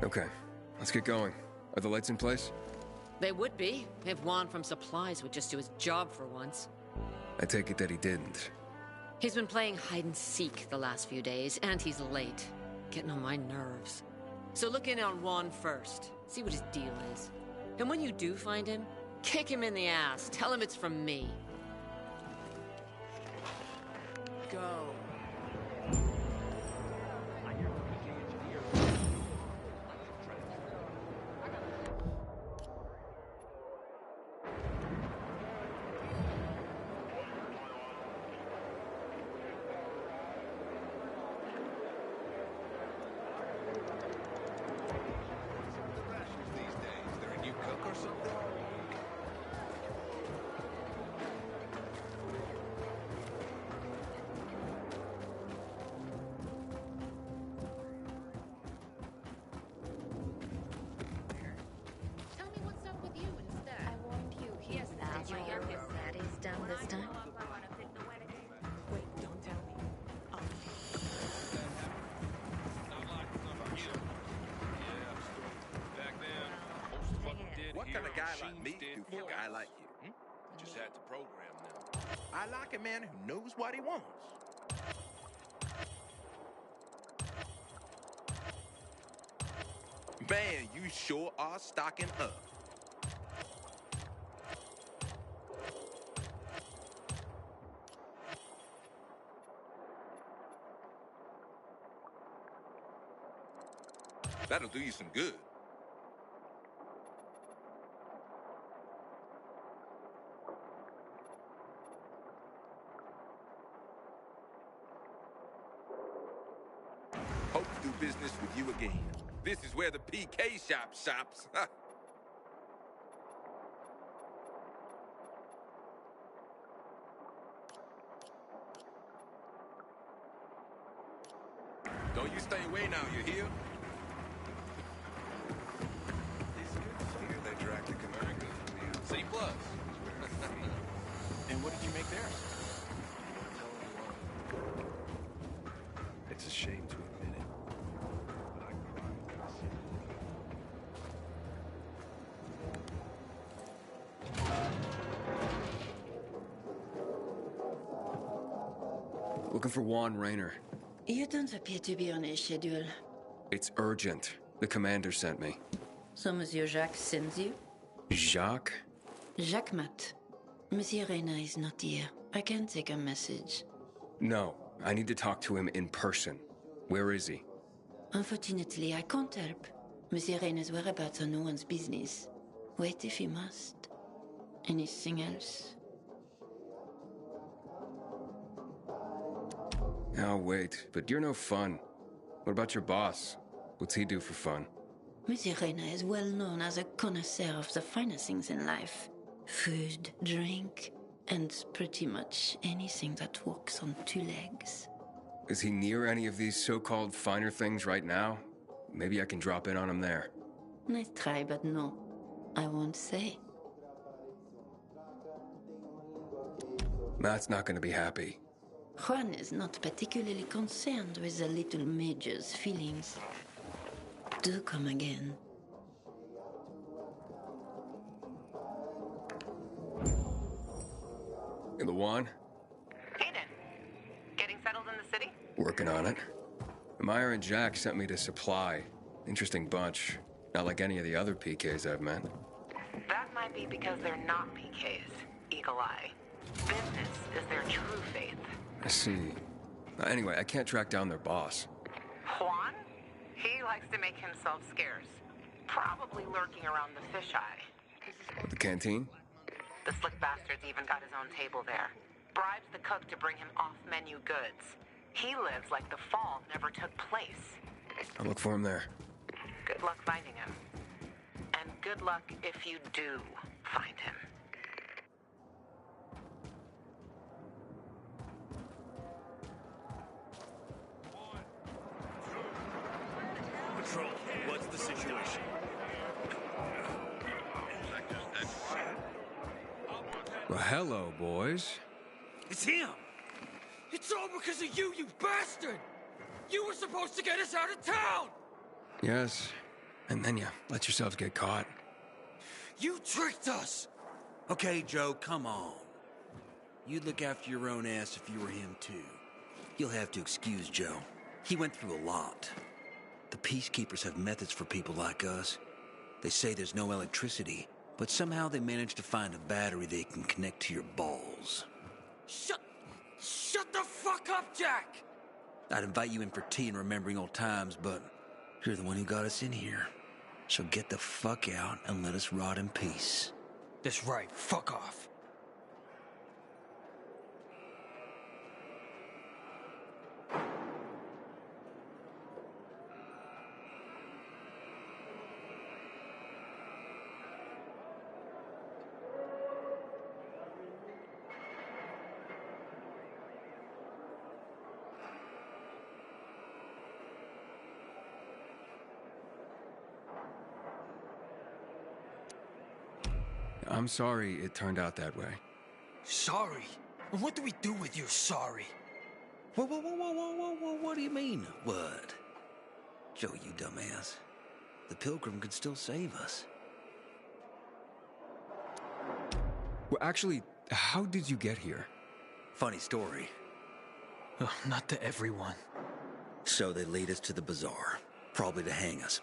Okay, let's get going. Are the lights in place? They would be, if Juan from Supplies would just do his job for once. I take it that he didn't. He's been playing hide-and-seek the last few days, and he's late. Getting on my nerves. So look in on Juan first. See what his deal is. And when you do find him, kick him in the ass. Tell him it's from me. Go. Tell me what's up with you instead. I warned you. Yes, That your daddy's done this time? Wait, don't tell me. What can a guy like me do for a guy like you? Just had to program now. I like a man who knows what he wants. Man, you sure are stocking up. That'll do you some good. Hope to do business with you again. This is where the PK shop shops. Don't you stay away now, you hear? It's good to hear they dragged the commander from you. C+. And what did you make there? It's a shame to admit it, but I cried when I said Looking for Juan Raynor. You don't appear to be on his schedule. It's urgent. The commander sent me. So Monsieur Jacques sends you? Jacques? Jacques Mat. Monsieur Reyna is not here. I can take a message. No, I need to talk to him in person. Where is he? Unfortunately, I can't help. Monsieur Reyna's whereabouts are no one's business. Wait if you must. Anything else? I'll wait, but you're no fun. What about your boss? What's he do for fun? Monsieur Reyna is well known as a connoisseur of the finer things in life. Food, drink, and pretty much anything that walks on two legs. Is he near any of these so-called finer things right now? Maybe I can drop in on him there. Nice try, but no. I won't say. Matt's not gonna be happy. Juan is not particularly concerned with the little major's feelings. Do come again. In the Juan? Hayden, getting settled in the city? Working on it. Meyer and Jack sent me to Supply. Interesting bunch. Not like any of the other PKs I've met. That might be because they're not PKs, Eagle Eye. Business is their true faith. I see. Anyway, I can't track down their boss. Juan? He likes to make himself scarce. Probably lurking around the fisheye. The canteen? The slick bastard's even got his own table there. Bribes the cook to bring him off-menu goods. He lives like the fall never took place. I'll look for him there. Good luck finding him. And good luck if you do find him. Patrol, what's the situation? Well, hello, boys. It's him! It's all because of you, you bastard! You were supposed to get us out of town! Yes, And then you let yourselves get caught. You tricked us! Okay, Joe, come on. You'd look after your own ass if you were him, too. You'll have to excuse Joe. He went through a lot. The Peacekeepers have methods for people like us. They say there's no electricity, but somehow they managed to find a battery they can connect to your balls. Shut the fuck up, Jack! I'd invite you in for tea and remembering old times, but you're the one who got us in here. So get the fuck out and let us rot in peace. That's right, fuck off. I'm sorry it turned out that way. Sorry? And what do we do with your sorry? Whoa, what do you mean, what? Joe, you dumbass. The Pilgrim could still save us. Well, actually, how did you get here? Funny story. Oh, not to everyone. So they lead us to the bazaar, probably to hang us.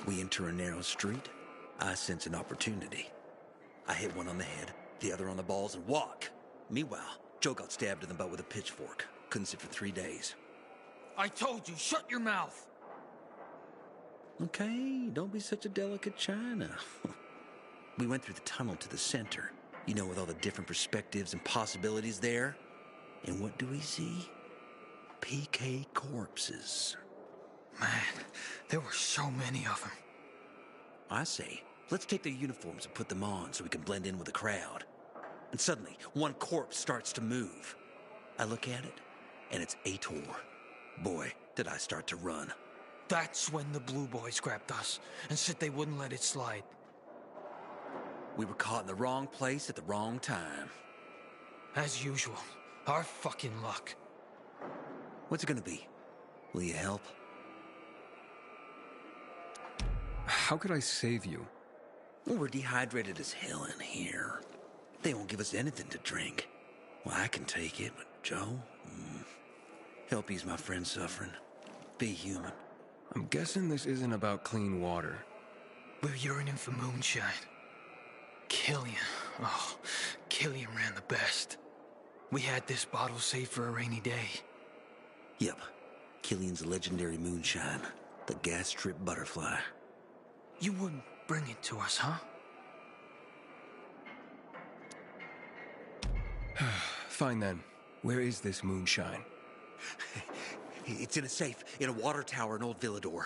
We enter a narrow street. I sense an opportunity. I hit one on the head, the other on the balls, and walk. Meanwhile, Joe got stabbed in the butt with a pitchfork. Couldn't sit for 3 days. I told you, shut your mouth! Okay, don't be such a delicate china. We went through the tunnel to the center, you know, with all the different perspectives and possibilities there. And what do we see? PK corpses. Man, there were so many of them. I say, let's take their uniforms and put them on so we can blend in with the crowd. And suddenly, one corpse starts to move. I look at it, and it's Aitor. Boy, did I start to run. That's when the Blue Boys grabbed us and said they wouldn't let it slide. We were caught in the wrong place at the wrong time. As usual, our fucking luck. What's it gonna be? Will you help? How could I save you? Well, we're dehydrated as hell in here. They won't give us anything to drink. Well, I can take it, but Joe? Help ease my friend's suffering. Be human. I'm guessing this isn't about clean water. We're yearning for moonshine. Killian. Oh, Killian ran the best. We had this bottle saved for a rainy day. Yep. Killian's legendary moonshine. The gas trip butterfly. You wouldn't bring it to us, huh? Fine then. Where is this moonshine? It's in a safe, in a water tower in Old Villador.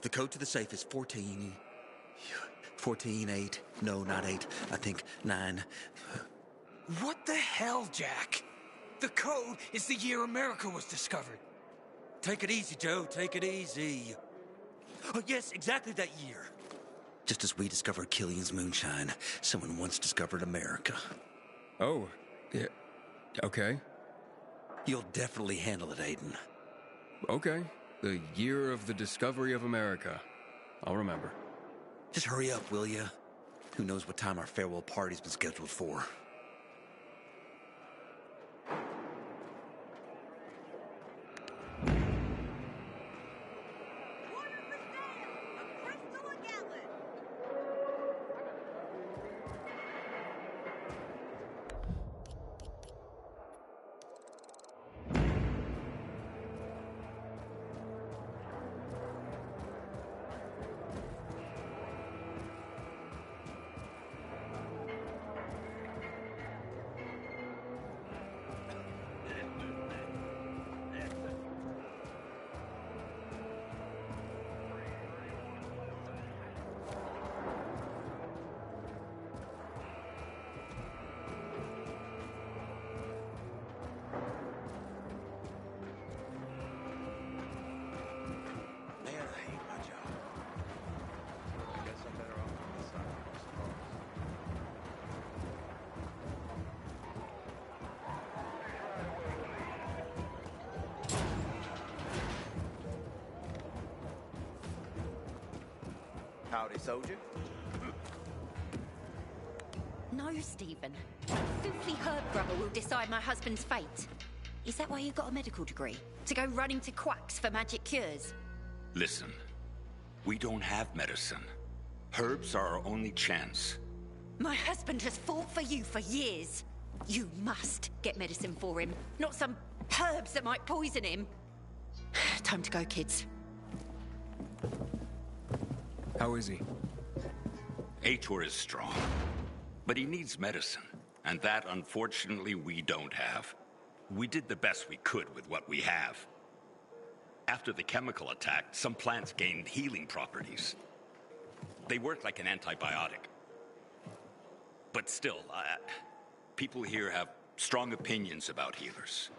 The code to the safe is 14... 14-8. No, not 8. I think 9. What the hell, Jack? The code is the year America was discovered. Take it easy, Joe. Take it easy. Oh, yes, exactly that year. Just as we discovered Killian's moonshine, someone once discovered America. Oh, yeah. Okay. You'll definitely handle it, Aiden. Okay. The year of the discovery of America. I'll remember. Just hurry up, will ya? Who knows what time our farewell party's been scheduled for. Howdy, soldier. No, Stephen. Filthy herb grubber will decide my husband's fate. Is that why you got a medical degree? To go running to quacks for magic cures? Listen, we don't have medicine. Herbs are our only chance. My husband has fought for you for years. You must get medicine for him, not some herbs that might poison him. Time to go, kids. How is he? Aitor is strong, but he needs medicine, and that, unfortunately, we don't have. We did the best we could with what we have. After the chemical attack, some plants gained healing properties. They work like an antibiotic. But still, people here have strong opinions about healers,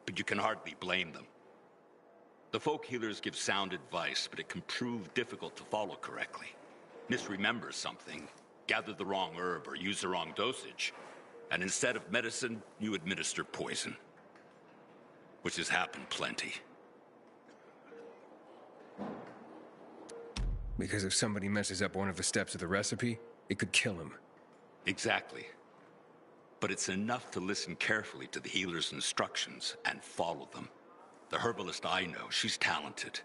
but you can hardly blame them. The folk healers give sound advice, but it can prove difficult to follow correctly. Misremember something, gather the wrong herb, or use the wrong dosage, and instead of medicine, you administer poison. Which has happened plenty. Because if somebody messes up one of the steps of the recipe, it could kill him. Exactly. But it's enough to listen carefully to the healer's instructions and follow them. The herbalist I know, she's talented.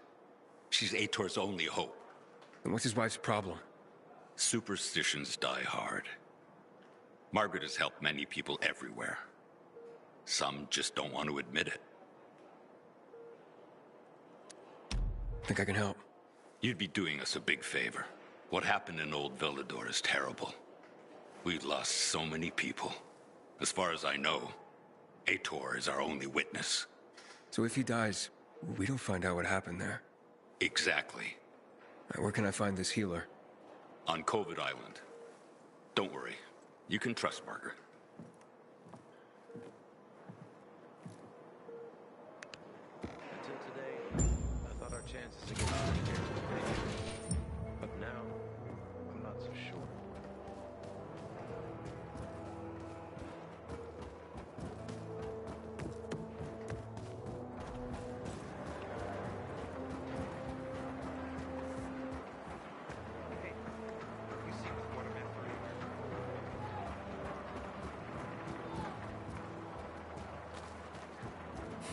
She's Aitor's only hope. And what's his wife's problem? Superstitions die hard. Margaret has helped many people everywhere. Some just don't want to admit it. Think I can help? You'd be doing us a big favor. What happened in Old Villador is terrible. We've lost so many people. As far as I know, Aitor is our only witness. So if he dies, we don't find out what happened there? Exactly. Where can I find this healer? On Covid Island. Don't worry. You can trust Margaret. Until today, I thought our chances to get out of here were big. But now, I'm not so sure.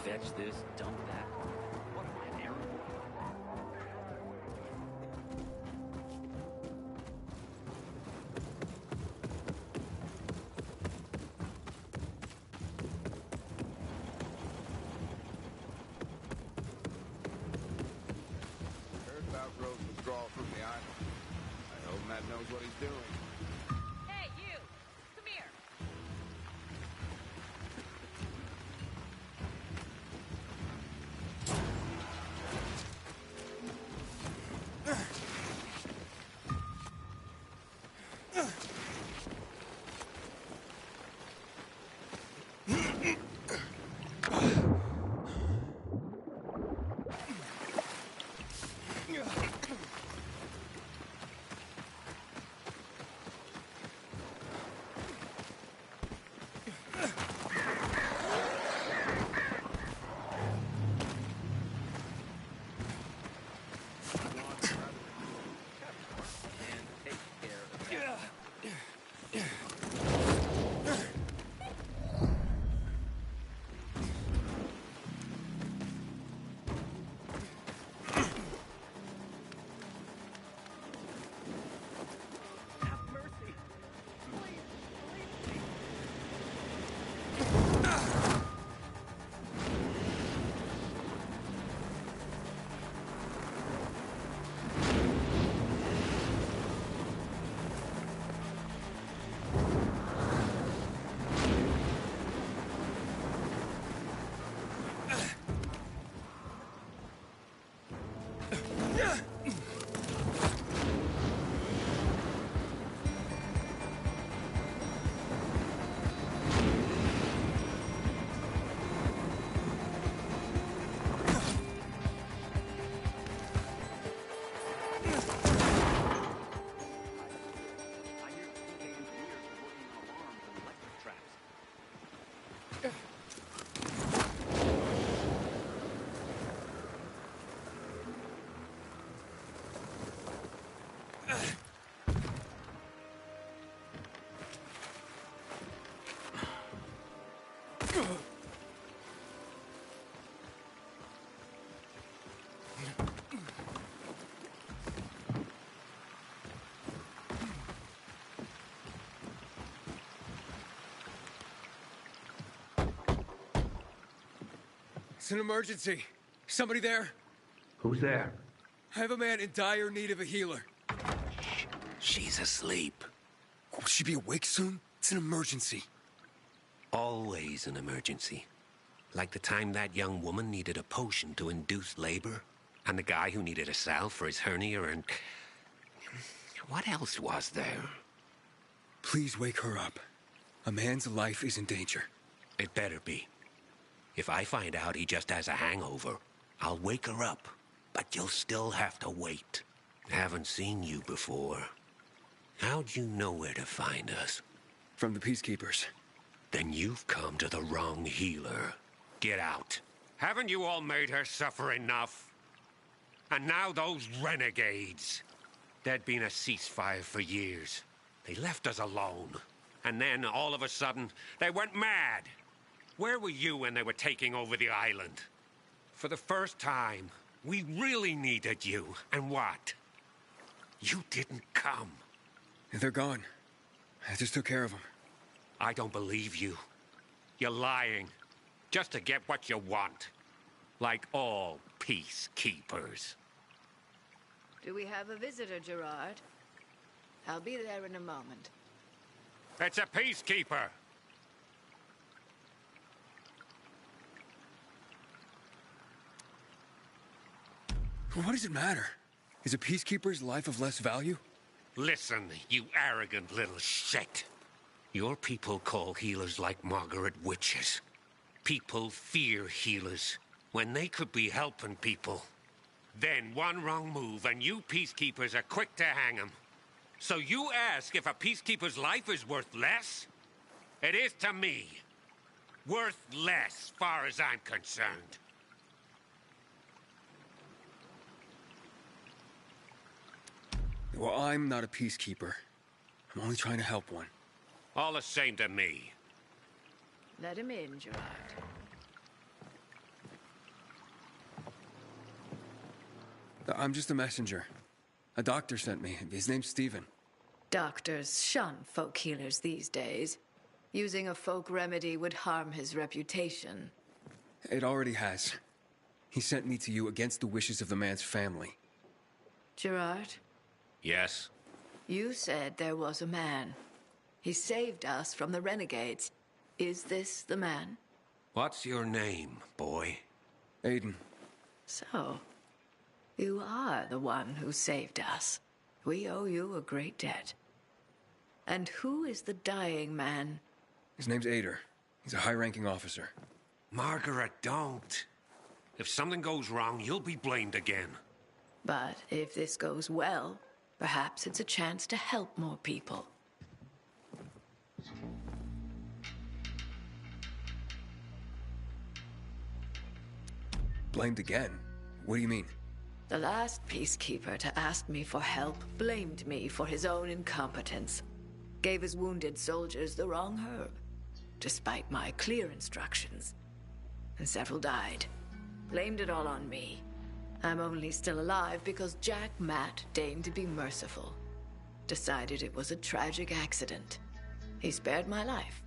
Fetch this, dump that. What am I, an errand Heard about Rose's withdrawal from the island. I hope Matt knows what he's doing. Hey, you! Come here! an emergency. Somebody there? Who's there? I have a man in dire need of a healer. She's asleep. Will she be awake soon? It's an emergency. Always an emergency. Like the time that young woman needed a potion to induce labor, and the guy who needed a salve for his hernia, and... what else was there? Please wake her up. A man's life is in danger. It better be. If I find out he just has a hangover, I'll wake her up. But you'll still have to wait. Haven't seen you before. How'd you know where to find us? From the Peacekeepers. Then you've come to the wrong healer. Get out. Haven't you all made her suffer enough? And now those renegades. There'd been a ceasefire for years. They left us alone. And then, all of a sudden, they went mad. Where were you when they were taking over the island? For the first time, we really needed you. And what? You didn't come. They're gone. I just took care of them. I don't believe you. You're lying. Just to get what you want. Like all peacekeepers. Do we have a visitor, Gerard? I'll be there in a moment. It's a peacekeeper. What does it matter? Is a peacekeeper's life of less value? Listen, you arrogant little shit. Your people call healers like Margaret witches. People fear healers when they could be helping people. Then one wrong move and you peacekeepers are quick to hang them. So you ask if a peacekeeper's life is worth less? It is to me. Worth less, far as I'm concerned. Well, I'm not a peacekeeper. I'm only trying to help one. All the same to me. Let him in, Gerard. I'm just a messenger. A doctor sent me. His name's Stephen. Doctors shun folk healers these days. Using a folk remedy would harm his reputation. It already has. He sent me to you against the wishes of the man's family. Gerard? Yes? You said there was a man. He saved us from the renegades. Is this the man? What's your name, boy? Aiden. So, you are the one who saved us. We owe you a great debt. And who is the dying man? His name's Ader. He's a high-ranking officer. Margaret, don't. If something goes wrong, you'll be blamed again. But if this goes well, perhaps it's a chance to help more people. Blamed again? What do you mean? The last peacekeeper to ask me for help blamed me for his own incompetence. Gave his wounded soldiers the wrong herb, despite my clear instructions. And several died. Blamed it all on me. I'm only still alive because Jack Matt deigned to be merciful. Decided it was a tragic accident. He spared my life,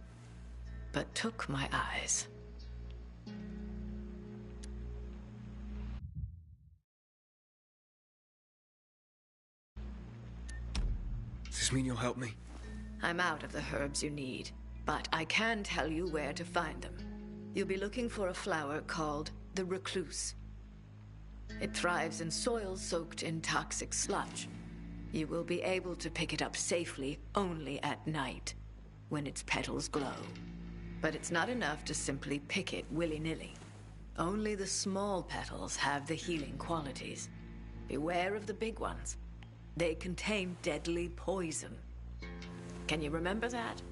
but took my eyes. Does this mean you'll help me? I'm out of the herbs you need, but I can tell you where to find them. You'll be looking for a flower called the recluse. It thrives in soil soaked in toxic sludge. You will be able to pick it up safely only at night, when its petals glow. But it's not enough to simply pick it willy-nilly. Only the small petals have the healing qualities. Beware of the big ones. They contain deadly poison. Can you remember that?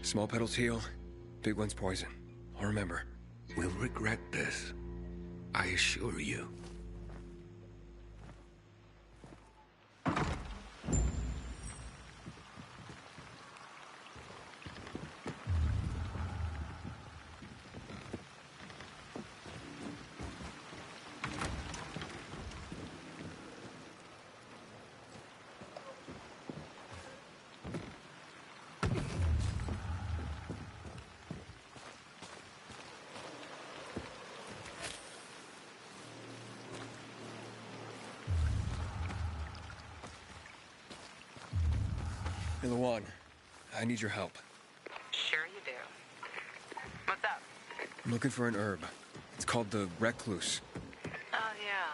Small petals heal, big ones poison. I'll remember. We'll regret this. I assure you. Hey, Lawan, I need your help. Sure you do. What's up? I'm looking for an herb. It's called the recluse. Oh, yeah.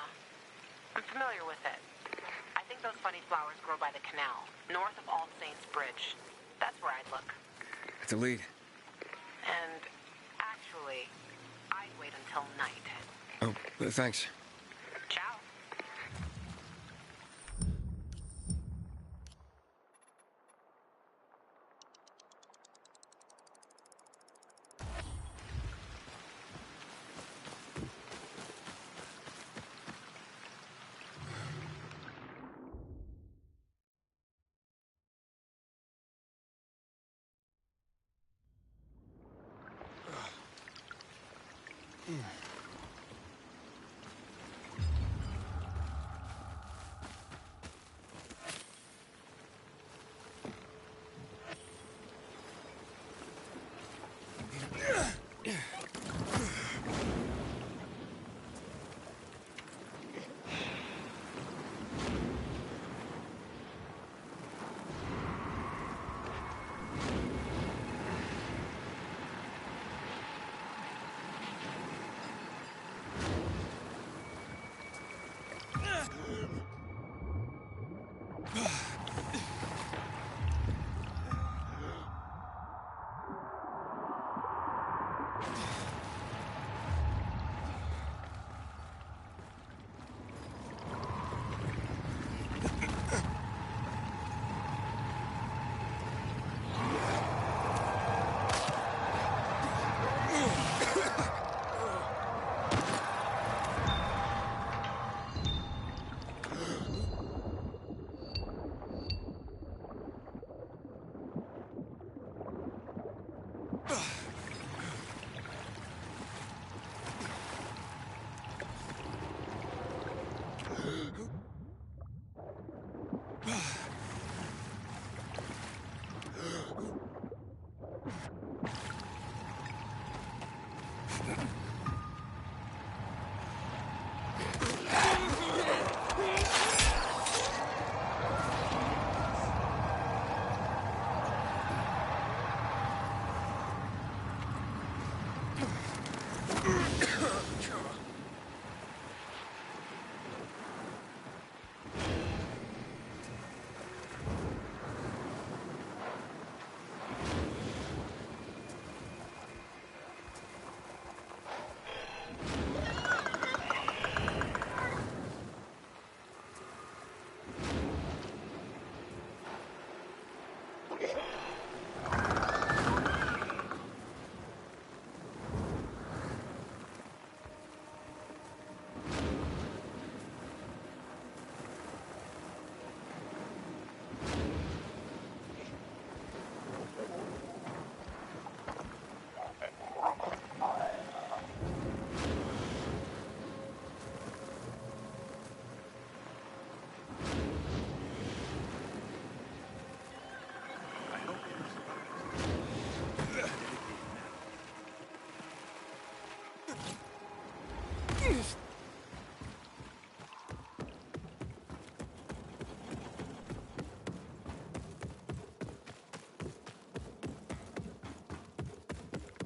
I'm familiar with it. I think those funny flowers grow by the canal, north of All Saints Bridge. That's where I'd look. It's a lead. And actually, I'd wait until night. Oh, thanks. Ciao.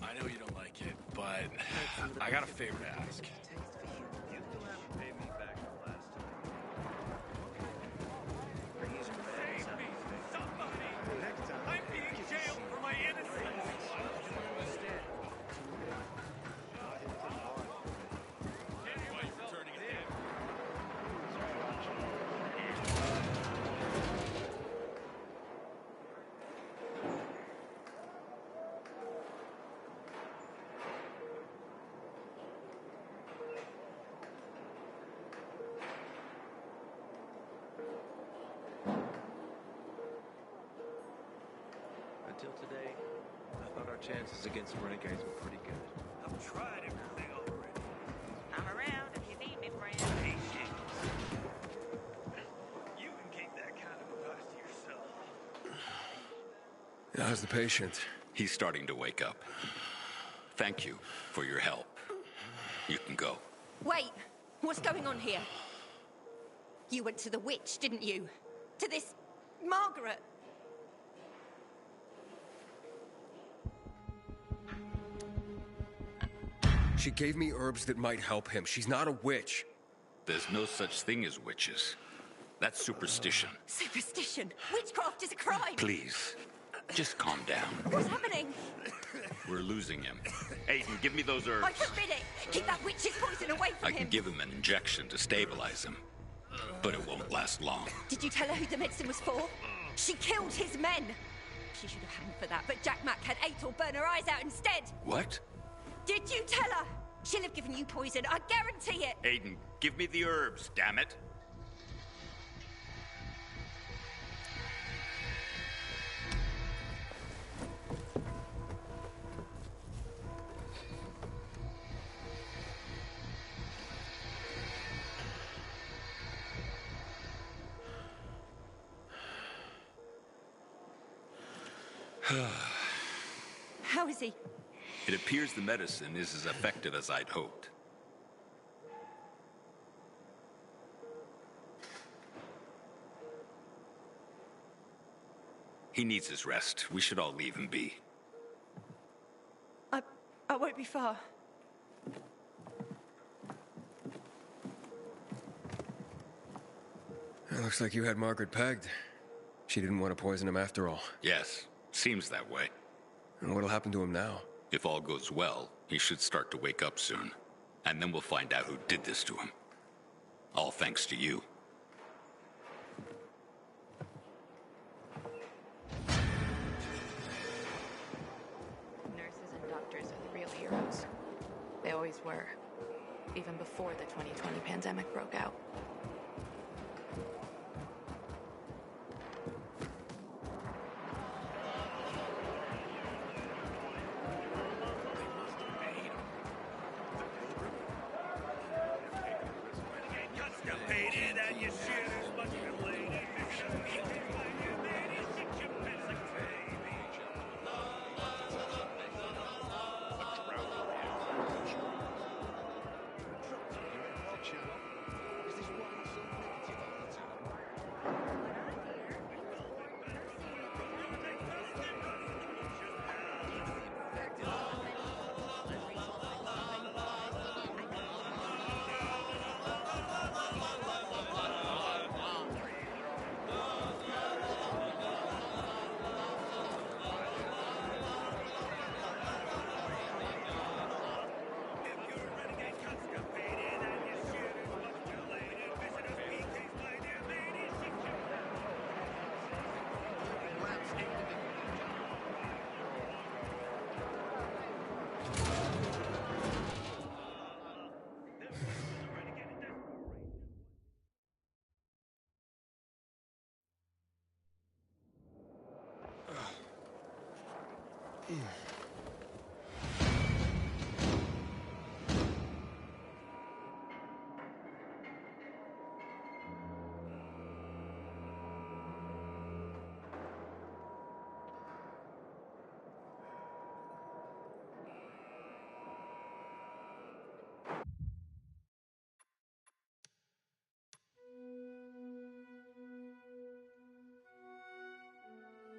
I know you don't like it, but I got a favor to ask. You still haven't paid me back the last time. Save me, somebody! I'm being jailed for my innocence! Until today, I thought our chances against the Renegades were pretty good. I've tried everything already. I'm around if you need me, friend. Patience. You can keep that kind of advice to yourself. How's the patient? He's starting to wake up. Thank you for your help. You can go. Wait! What's going on here? You went to the witch, didn't you? To this Margaret? She gave me herbs that might help him. She's not a witch. There's no such thing as witches. That's superstition. Superstition? Witchcraft is a crime! Please, just calm down. What's happening? We're losing him. Aiden, give me those herbs. I forbid it! Keep that witch's poison away from I him! can give him an injection to stabilize him, but it won't last long. Did you tell her who the medicine was for? She killed his men! She should have hanged for that, but Jack Mack had Eitel burn her eyes out instead! What? Did you tell her? She'll have given you poison, I guarantee it! Aiden, give me the herbs, damn it. How is he? It appears the medicine is as effective as I'd hoped. He needs his rest. We should all leave him be. I won't be far. It looks like you had Margaret pegged. She didn't want to poison him after all. Yes, seems that way. And what'll happen to him now? If all goes well, he should start to wake up soon. And then we'll find out who did this to him. All thanks to you. Nurses and doctors are the real heroes. They always were. Even before the 2020 pandemic broke out.